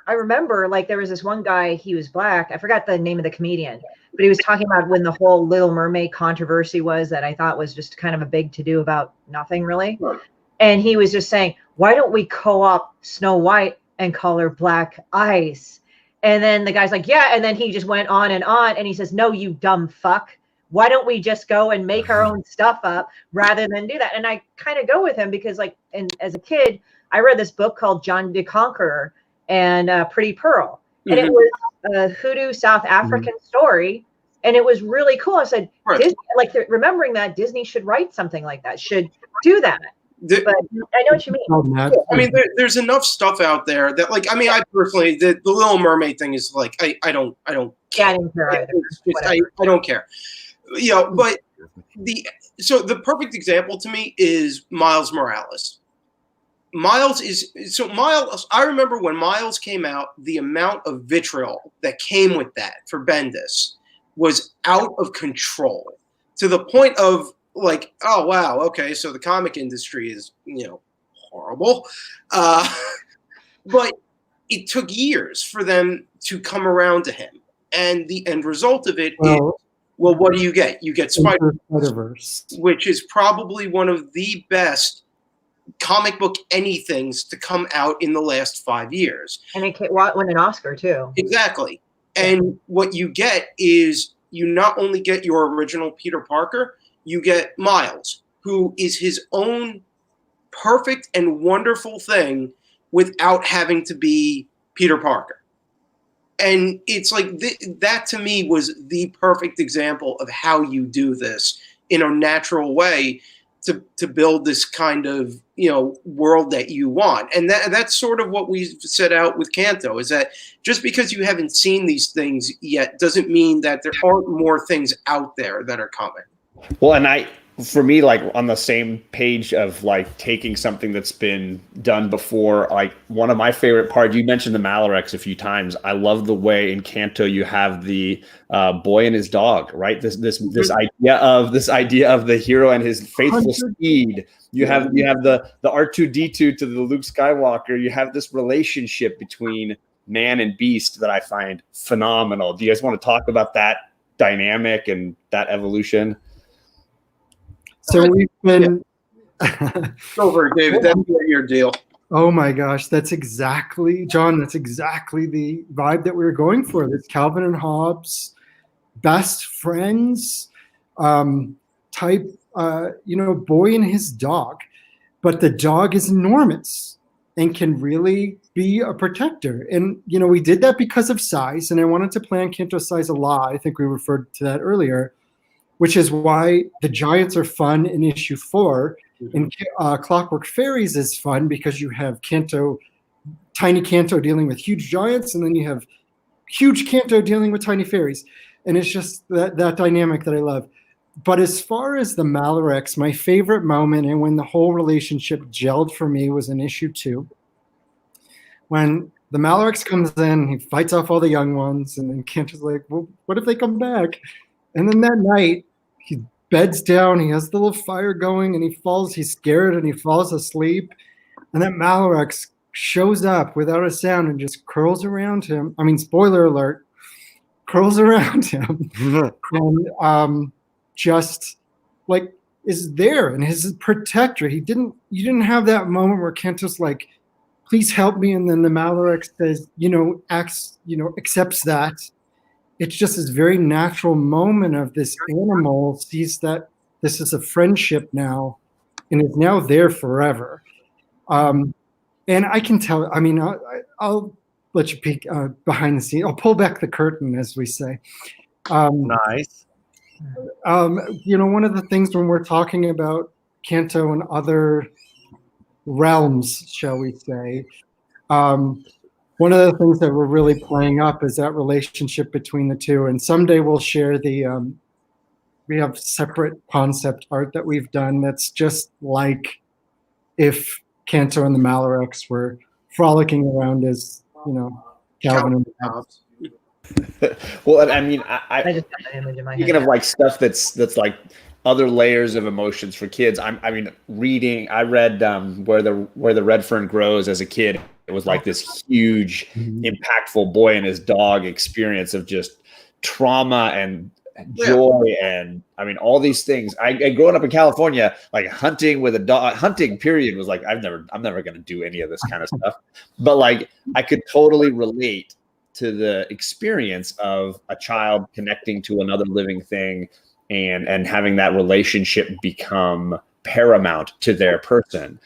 I remember, like, there was this one guy, he was black. I forgot the name of the comedian, but he was talking about when the whole Little Mermaid controversy was, that I thought was just kind of a big to-do about nothing really. Right. And he was just saying, why don't we co-opt Snow White and call her Black Ice? And then the guy's like, yeah. And then he just went on. And he says, no, you dumb fuck. Why don't we just go and make our own stuff up rather than do that? And I kind of go with him because, like, as a kid, I read this book called John the Conqueror and Pretty Pearl. And it was a Hoodoo South African story. And it was really cool. I said, Disney, like, remembering that Disney should write something like that, should do that. But I know what you mean. I mean, there's enough stuff out there that, like, I mean, I personally, the Little Mermaid thing is like, I don't care. Yeah, I didn't care either. I don't care. But the perfect example to me is Miles Morales. Miles, I remember when Miles came out, the amount of vitriol that came with that for Bendis was out of control, to the point of, like, oh wow, okay, so the comic industry is, horrible. But it took years for them to come around to him. And the end result of it is, well, what do you get? You get Spider-Verse, which is probably one of the best comic book anythings to come out in the last 5 years. And it won an Oscar too. Exactly. And what you get is, you not only get your original Peter Parker, you get Miles, who is his own perfect and wonderful thing without having to be Peter Parker. And it's like, that to me was the perfect example of how you do this in a natural way to build this kind of, world that you want. And that's sort of what we set out with Kanto, is that just because you haven't seen these things yet doesn't mean that there aren't more things out there that are coming. Well, and for me, like, on the same page of, like, taking something that's been done before, like, one of my favorite parts, you mentioned the Malarex a few times. I love the way in Kanto you have the boy and his dog, right? This idea of the hero and his faithful steed. You have the R2-D2 to the Luke Skywalker. You have this relationship between man and beast that I find phenomenal. Do you guys want to talk about that dynamic and that evolution? So we've been over, David. That's your deal. Oh my gosh, that's exactly, John. That's exactly the vibe that we were going for. This Calvin and Hobbes, best friends, type. Boy and his dog, but the dog is enormous and can really be a protector. And we did that because of size, and I wanted to play on Kanto's size a lot. I think we referred to that earlier, which is why the giants are fun in issue 4. And Clockwork Fairies is fun because you have tiny Kanto dealing with huge giants, and then you have huge Kanto dealing with tiny fairies. And it's just that dynamic that I love. But as far as the Malarex, my favorite moment, and when the whole relationship gelled for me, was in issue 2. When the Malorix comes in, he fights off all the young ones, and then Cantor's like, well, what if they come back? And then that night, he beds down, he has the little fire going, and he's scared, and he falls asleep. And that Malorix shows up without a sound and just curls around him. I mean, spoiler alert, curls around him. And just like is there and his protector. You didn't have that moment where Kento's like, please help me, and then the Malorix says, accepts that. It's just this very natural moment of this animal sees that this is a friendship now, and is now there forever. And I can tell. I mean, I'll let you peek behind the scene. I'll pull back the curtain, as we say. Nice. One of the things when we're talking about Kanto and other realms, shall we say, one of the things that we're really playing up is that relationship between the two. And someday we'll share we have separate concept art that we've done that's just like if Kanto and the Malorix were frolicking around as, Calvin and Hobbes. Well, I mean, I just got that image in my speaking head. of like stuff that's like other layers of emotions for kids. I read where the red fern grows as a kid. It was like this huge, impactful boy and his dog experience of just trauma and joy, and I mean all these things. I growing up in California, like hunting with a dog, hunting period was like I'm never going to do any of this kind of stuff. But like I could totally relate to the experience of a child connecting to another living thing and having that relationship become paramount to their person.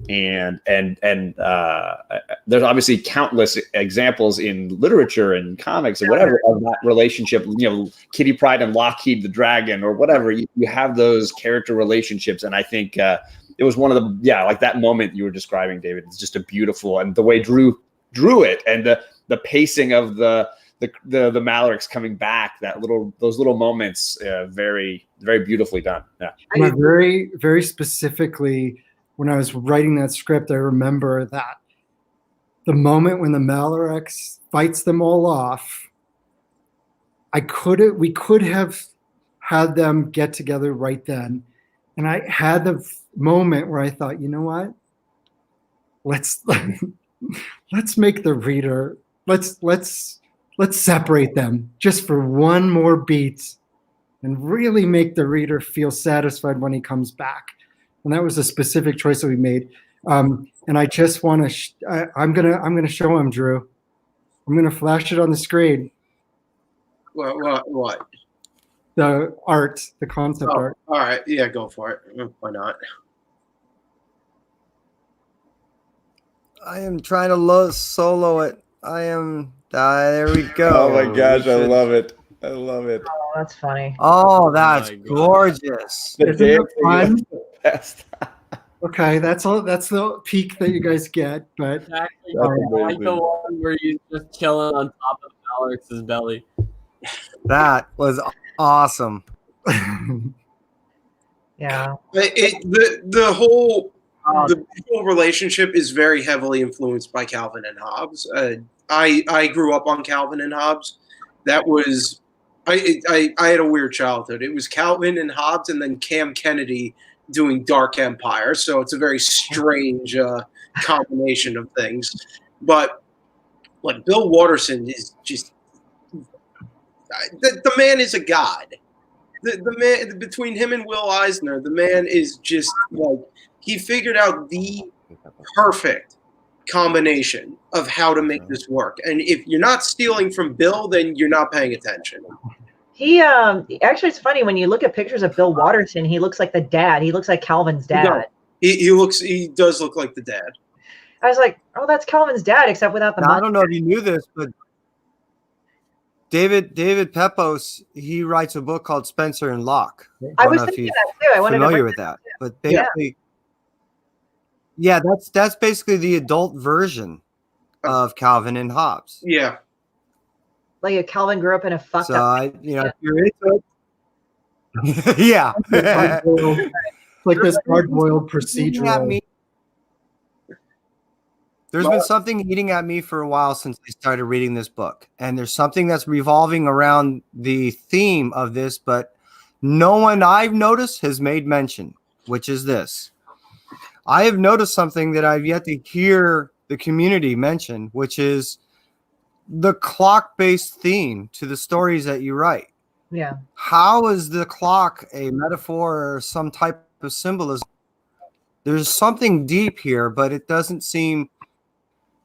And there's obviously countless examples in literature and comics or whatever of that relationship, Kitty Pryde and Lockheed the dragon or whatever. You have those character relationships. And I think it was one of like that moment you were describing, David. It's just a beautiful, and the way Drew drew it and the pacing of the Malorix coming back, those little moments, very, very beautifully done. Yeah. And very, very specifically, when I was writing that script, I remember that the moment when the Malorix fights them all off, we could have had them get together right then. And I had the moment where I thought, you know what? Let's make the reader, let's separate them just for one more beat and really make the reader feel satisfied when he comes back. And that was a specific choice that we made. And I just want to, I'm gonna show him, Drew. I'm gonna flash it on the screen. What? The art, the concept art. All right, yeah, go for it. Why not? I am trying to solo it. There we go. Oh my gosh, I love it. I love it. Oh, that's funny. Oh, that's my God. gorgeous. Isn't it fun? Best. Okay, that's all. That's the peak that you guys get. But Exactly. That's Like the one where you just chilling on top of Alex's belly. That was awesome. Yeah. The whole relationship is very heavily influenced by Calvin and Hobbes. I grew up on Calvin and Hobbes. That was I had a weird childhood. It was Calvin and Hobbes, and then Cam Kennedy doing Dark Empire. So it's a very strange combination of things. But like Bill Watterson is just the man is a god. The man, between him and Will Eisner, the man is just like, he figured out the perfect combination of how to make this work. And if you're not stealing from Bill, then you're not paying attention. He actually, it's funny when you look at pictures of Bill Watterson, he looks like the dad. He looks like Calvin's dad. He does look like the dad. I was like, oh, that's Calvin's dad, except without the Now, I mustache. don't know if you knew this, but David Pepos, he writes a book called Spencer and Locke. I was don't know if thinking you're that too. I wanted to familiar bring with that. But basically, yeah, that's basically the adult version of Calvin and Hobbes. Yeah. like if Calvin grew up in a fucked So up. if you're into it, yeah. Like this hard-boiled Looking at procedural. me. There's been something eating at me for a while since I started reading this book, and there's something that's revolving around the theme of this, but no one I've noticed has made mention, which is this. I have noticed something that I've yet to hear the community mention, which is the clock-based theme to the stories that you write. Yeah. How is the clock a metaphor or some type of symbolism? There's something deep here, but it doesn't seem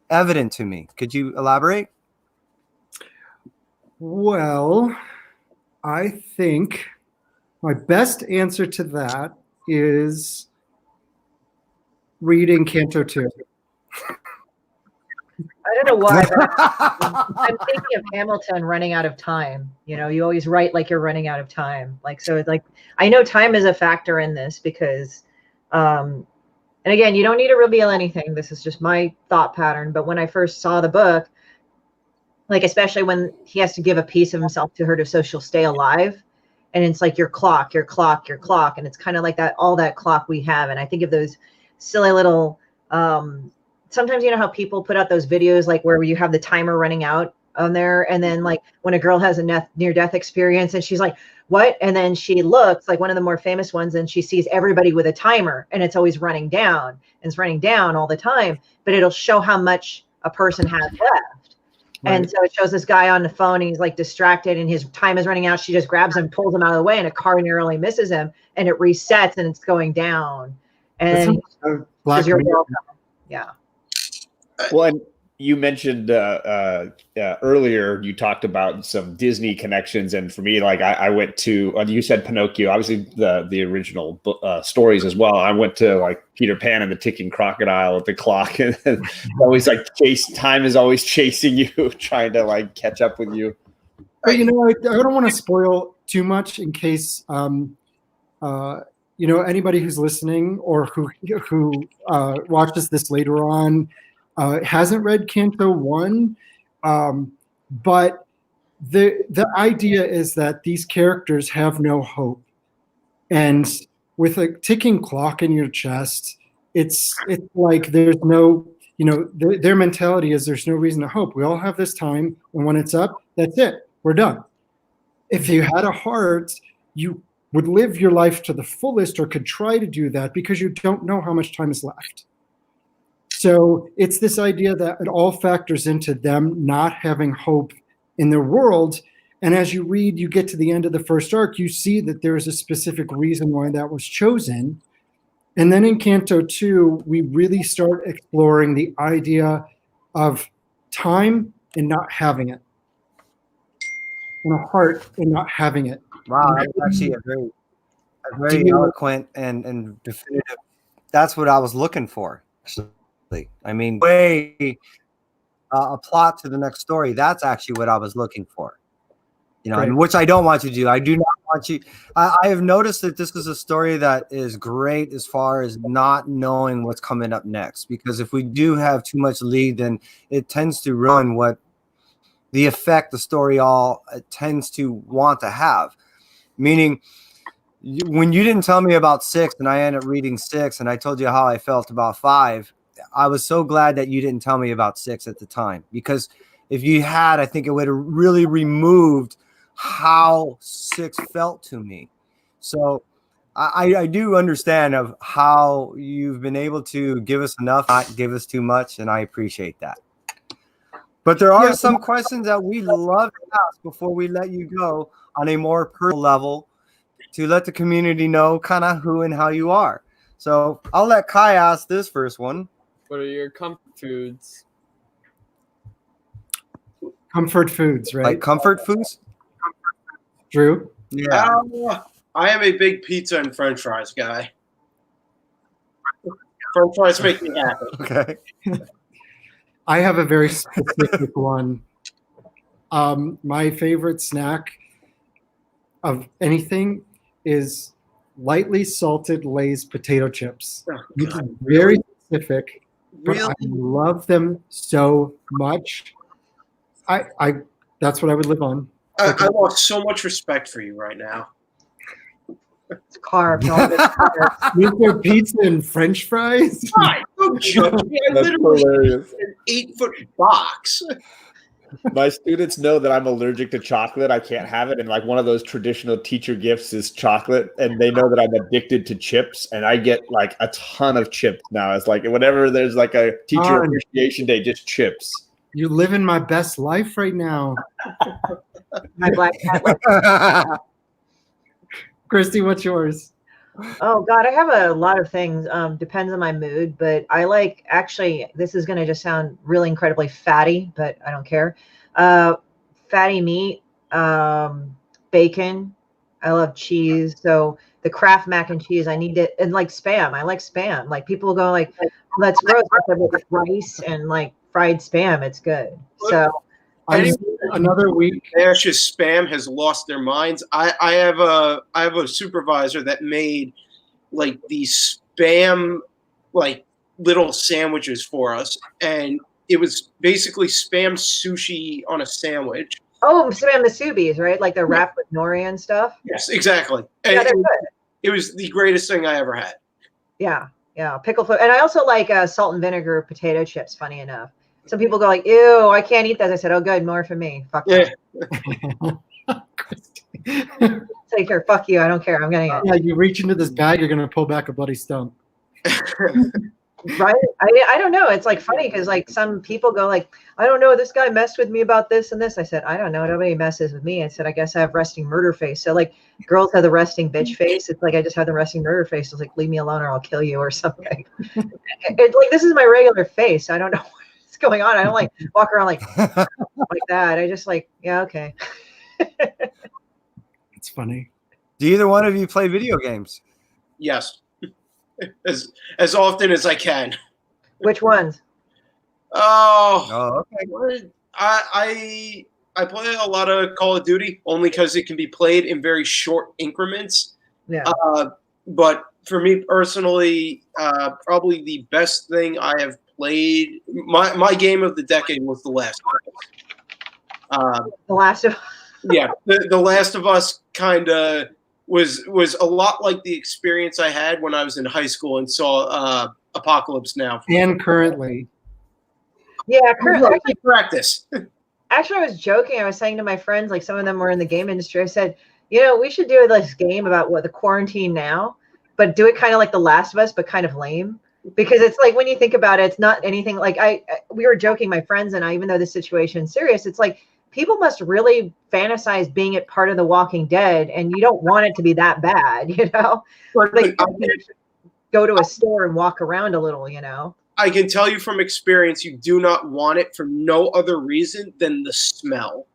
evident to me. Could you elaborate? Well, I think my best answer to that is reading Canto 2. I don't know why, but I'm thinking of Hamilton running out of time. You know, you always write like you're running out of time. Like, so it's like, I know time is a factor in this because, and again, you don't need to reveal anything. This is just my thought pattern. But when I first saw the book, like, especially when he has to give a piece of himself to her so she'll stay alive. And it's like your clock, your clock, your clock. And it's kind of like that, all that clock we have. And I think of those silly little, sometimes you know how people put out those videos like where you have the timer running out on there, and then like when a girl has a near-death experience and she's like, what? And then she looks, like one of the more famous ones, and she sees everybody with a timer and it's always running down, and it's running down all the time, but it'll show how much a person has left. Right. And so it shows this guy on the phone and he's like distracted and his time is running out. She just grabs him, pulls him out of the way, and a car narrowly misses him and it resets and it's going down. And yeah. Well, and you mentioned earlier, you talked about some Disney connections. And for me, like I went to, you said Pinocchio, obviously the original stories as well. I went to like Peter Pan and the Ticking Crocodile at the clock. And always like time is always chasing you, trying to like catch up with you. But, you know, I don't want to spoil too much in case, you know, anybody who's listening or who watches this later on, hasn't read Canto 1, but the idea is that these characters have no hope, and with a ticking clock in your chest, it's like there's no, you know, their mentality is there's no reason to hope. We all have this time, and when it's up, that's it. We're done. If you had a heart, you would live your life to the fullest, or could try to do that, because you don't know how much time is left. So it's this idea that it all factors into them not having hope in their world. And as you read, you get to the end of the first arc, you see that there is a specific reason why that was chosen. And then in Canto 2, we really start exploring the idea of time and not having it, and a heart and not having it. Wow, that's actually a very eloquent and definitive. That's what I was looking for, actually. I mean, a plot to the next story. That's actually what I was looking for. You know, right. And which I don't want you to do. I do not want you. I have noticed that this is a story that is great as far as not knowing what's coming up next. Because if we do have too much lead, then it tends to ruin what the effect the story tends to want to have. Meaning, when you didn't tell me about 6 and I ended up reading 6 and I told you how I felt about 5, I was so glad that you didn't tell me about 6 at the time, because if you had, I think it would have really removed how 6 felt to me. So I do understand of how you've been able to give us enough, not give us too much, and I appreciate that. But there are some questions that we love to ask before we let you go on a more personal level to let the community know kind of who and how you are. So I'll let Kai ask this first one. What are your comfort foods? Comfort foods, right? Like comfort foods? Drew? Yeah. I am a big pizza and French fries guy. French fries make me happy. Okay. I have a very specific one. My favorite snack of anything is lightly salted Lay's potato chips. It's very specific. But I love them so much. I that's what I would live on. I lost so much respect for you right now. It's carbs. Is there pizza and French fries? Fine. Don't judge me. I That's literally hilarious. an 8-foot box. My students know that I'm allergic to chocolate. I can't have it. And like one of those traditional teacher gifts is chocolate. And they know that I'm addicted to chips. And I get like a ton of chips now. It's like whenever there's like a teacher appreciation day, just chips. You live in my best life right now. My black cat. Christy, what's yours? Oh God, I have a lot of things. Depends on my mood, but I like actually. This is gonna just sound really incredibly fatty, but I don't care. Fatty meat, bacon. I love cheese. So the Kraft mac and cheese, I need it, and like Spam. I like Spam. Like people go like, "Oh, that's gross," but with rice and like fried Spam, it's good. So Another week. Ash's Spam has lost their minds. I have a supervisor that made like these Spam like little sandwiches for us, and it was basically Spam sushi on a sandwich. oh, Spam Musubis, right? Like they're wrapped with nori and stuff. Yes, exactly. Yeah, And they're good. it was the greatest thing I ever had. Yeah, pickle food, and I also like salt and vinegar potato chips. Funny enough, some people go like, "Ew, I can't eat that." I said, "Oh, good, more for me." Fuck Yeah. Take care. Fuck you. I don't care. I'm getting it. Yeah, you reach into this bag, you're gonna pull back a bloody stump. Right? I don't know. It's like funny because like some people go like, "I don't know. This guy messed with me about this and this." I said, "I don't know. Nobody messes with me." I said, "I guess I have resting murder face." So like girls have the resting bitch face. It's like I just have the resting murder face. It's like leave me alone or I'll kill you or something. It's like this is my regular face. I don't know what's going on. I don't like walk around like that. I just like okay. It's funny. Do either one of you play video games? Yes. As often as I can. Which ones? Oh, Oh, okay. I play a lot of Call of Duty only because it can be played in very short increments. Yeah. But for me personally, probably the best thing I have played, my game of the decade was The Last of Us. The Last of Yeah, the Last of Us kind of was a lot like the experience I had when I was in high school and saw Apocalypse Now. And currently. Yeah, currently. Practice. Actually, I was joking. I was saying to my friends, like some of them were in the game industry. I said, you know, we should do this game about what the quarantine now, but do it kind of like The Last of Us, but kind of lame. Because it's like when you think about it, it's not anything like we were joking, my friends and I, even though the situation's serious, it's like people must really fantasize being a part of The Walking Dead, and you don't want it to be that bad, you know? Like go to a store and walk around a little, you know? I can tell you from experience, you do not want it for no other reason than the smell.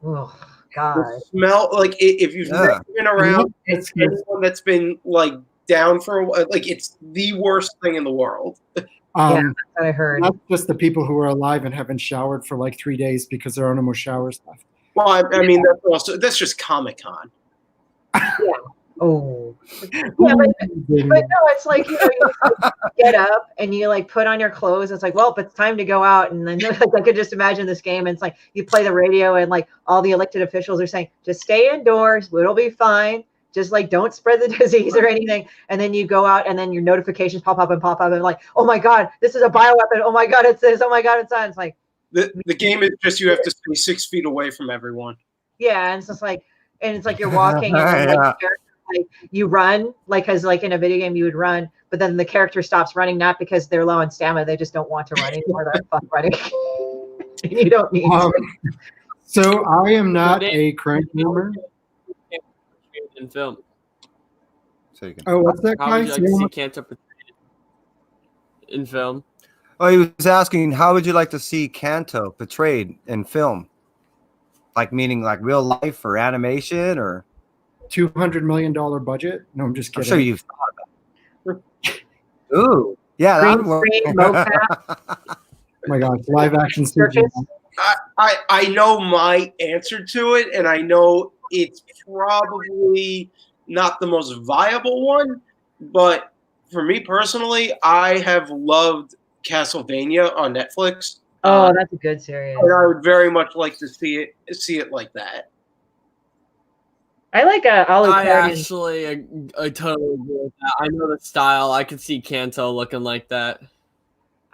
Oh, God. The smell, like if you've never been around anyone that's been like down for a while, like it's the worst thing in the world. Yeah, that's what I heard. Not just the people who are alive and haven't showered for like 3 days because there are no more showers left. Well, I mean, that's just Comic-Con. Oh, yeah, but no, it's like, you know, you get up and you like put on your clothes. It's like, well, it's time to go out. And then like, I could just imagine this game. And it's like you play the radio and like all the elected officials are saying, just stay indoors. It'll be fine. Just like don't spread the disease or anything. And then you go out and then your notifications pop up and like, oh my God, this is a bioweapon. Oh my God, it's this. Oh my God, it's that. It's like the game is just you have to stay 6 feet away from everyone. Yeah, and it's just like, and it's like you're walking and then, like, like you run, like because like in a video game you would run, but then the character stops running not because they're low on stamina, they just don't want to run anymore. They're fuck running. You don't need to. So I am not a current gamer. In film. So you can. Oh, what's that, How would guy? you like to see Kanto portrayed in film? Oh, he was asking, how would you like to see Kanto portrayed in film? Like meaning like real life or animation or? $200 million budget? No, I'm just I'm kidding. sure you've thought of it. Ooh, yeah, that would work. Green mocap. Oh my gosh, live action CG. Circus. I know my answer to it, and I know it's probably not the most viable one, but for me personally, I have loved Castlevania on Netflix. Oh, that's a good series. And I would very much like to see it like that. I like I Alucard. actually, I totally agree with that. I know the style. I could see Kanto looking like that.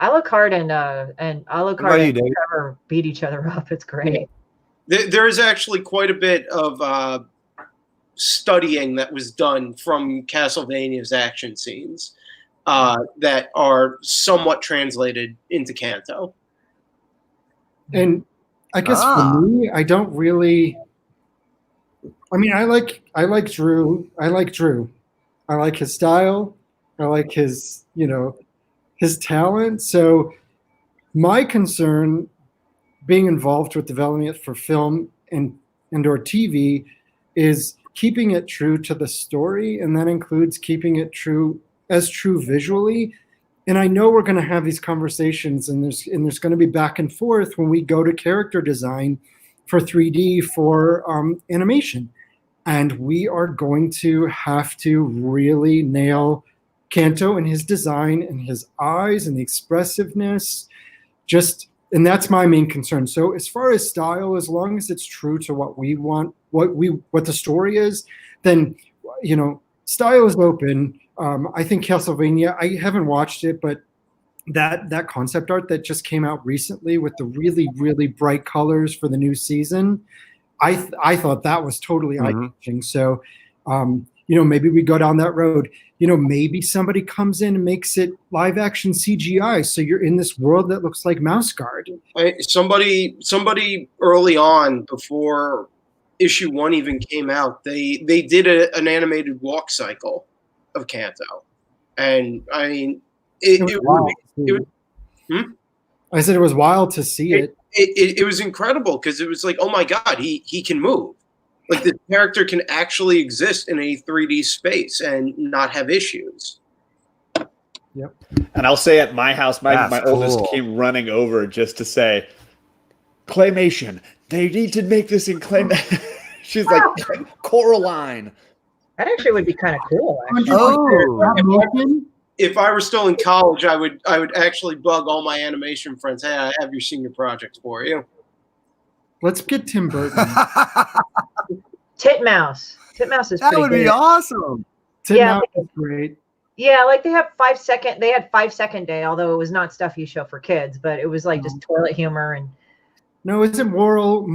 Alucard and What about Alucard you, and Dave? Trevor beat each other up. It's great. There is actually quite a bit of studying that was done from Castlevania's action scenes that are somewhat translated into Kanto. And I guess for Ah. me, I don't really. I mean, I like Drew. I like Drew. I like his style. I like his his talent. So my concern, being involved with development for film and or TV, is keeping it true to the story, and that includes keeping it true visually. And I know we're going to have these conversations, and there's going to be back and forth when we go to character design for 3D for animation, and we are going to have to really nail Kanto and his design and his eyes and the expressiveness. And that's my main concern. So as far as style, as long as it's true to what we want, what the story is, then style is open. I think Castlevania, I haven't watched it, but that concept art that just came out recently with the really, really bright colors for the new season, I thought that was totally eye-catching. So, maybe we go down that road. Maybe somebody comes in and makes it live action CGI, so you're in this world that looks like Mouse Guard. Somebody early on, before issue 1 even came out, they did an animated walk cycle of Kanto, and I mean, I said it was wild to see it. It was incredible because it was like, oh my god, he can move. Like the character can actually exist in a 3D space and not have issues. Yep. And I'll say at my house, my oldest cool. came running over just to say, claymation. They need to make this in claymation. She's like, Coraline. That actually would be kind of cool. Actually. Oh, If I were still in college, I would actually bug all my animation friends. Hey, I have your senior projects for you. Let's get Tim Burton. Titmouse. Titmouse is that pretty would good. be awesome. Titmouse is great. Yeah, like they have 5 second. They had 5 Second Day, although it was not stuff you show for kids, but it was like just toilet humor and. No, isn't moral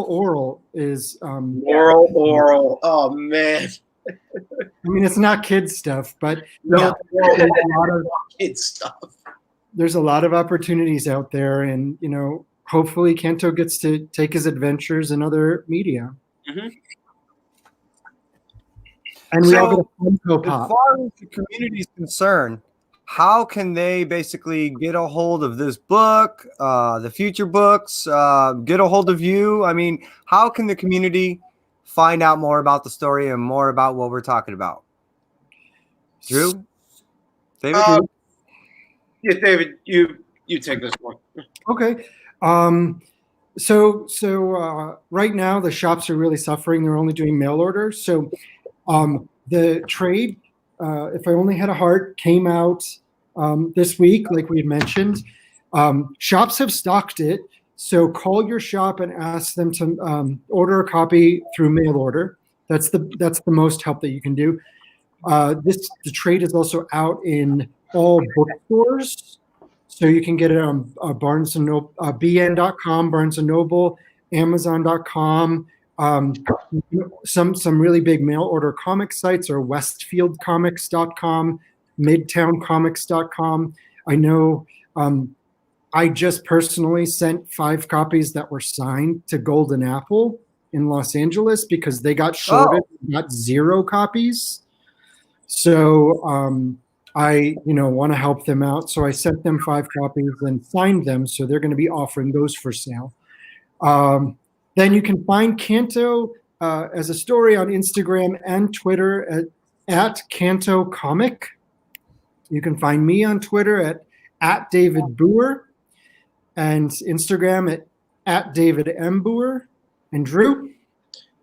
oral is Moral oral. Oh man. I mean, it's not kids stuff, but No. there's stuff. there's a lot of opportunities out there, and hopefully Kanto gets to take his adventures in other media. Mm-hmm. And we all So, get a Funko as Pop. far as the community is concerned, how can they basically get a hold of this book, the future books, get a hold of you? I mean, how can the community find out more about the story and more about what we're talking about? Drew? David? Yeah, David, you take this one. Okay. So right now the shops are really suffering. They're only doing mail orders. So the trade, If I Only Had a Heart, came out this week, like we had mentioned. Shops have stocked it. So call your shop and ask them to order a copy through mail order. That's the most help that you can do. The trade is also out in all bookstores. So you can get it on Barnes & Noble, bn.com, Barnes & Noble, Amazon.com. Some really big mail order comic sites are westfieldcomics.com, midtowncomics.com. I know I just personally sent 5 copies that were signed to Golden Apple in Los Angeles because they got shorted, got 0 copies. So I want to help them out. So I sent them 5 copies and signed them. So they're going to be offering those for sale. Then you can find Kanto as a story on Instagram and Twitter at Kanto Comic. You can find me on Twitter at David Booher and Instagram at David M. Booher. And Drew?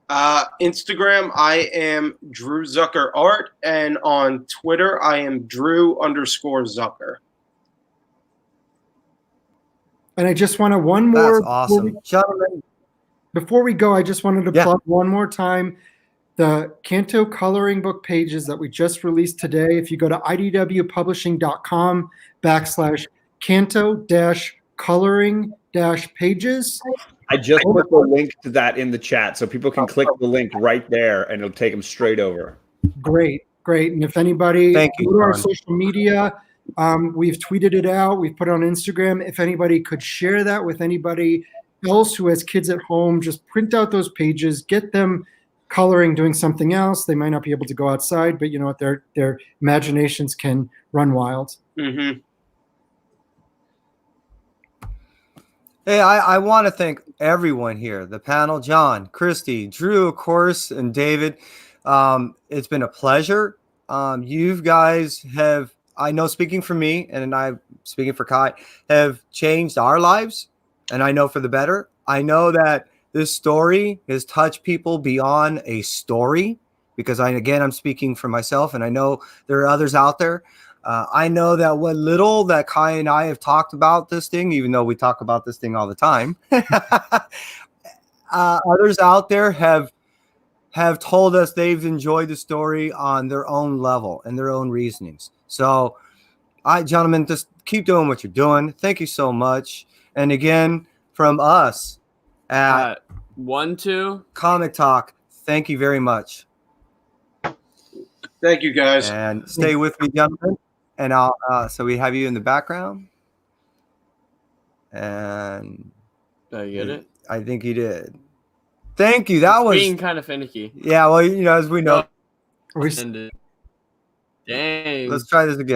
Instagram, I am Drew Zucker Art, and on Twitter, I am Drew_Zucker. And I just want to one more. That's awesome. Gentlemen. Before we go, I just wanted to plug one more time. the Canto coloring book pages that we just released today, if you go to idwpublishing.com/canto-coloring-pages. I just put the link to that in the chat, so people can click the link right there, and it'll take them straight over. Great. And if anybody Thank you, go to our John. social media, we've tweeted it out. We've put it on Instagram. If anybody could share that with anybody else who has kids at home, just print out those pages, get them coloring, doing something else. They might not be able to go outside, but you know what? Their imaginations can run wild. Mm-hmm. Hey, I want to thank everyone here, the panel, John, Christy, Drew, of course, and David. It's been a pleasure. You guys have, I know, speaking for me, and I'm speaking for Kai, have changed our lives, and I know for the better. I know that this story has touched people beyond a story, because I'm speaking for myself, and I know there are others out there. I know that what little that Kai and I have talked about this thing, even though we talk about this thing all the time, others out there have told us they've enjoyed the story on their own level and their own reasonings. So, gentlemen, just keep doing what you're doing. Thank you so much. And again, from us at 1-2 Comic Talk, thank you very much. Thank you, guys. And stay with me, gentlemen. And I'll so we have you in the background. And Did I get it? I think you did. Thank you. That was Being kind of finicky. Yeah, well, as we know. We Dang. Let's try this again.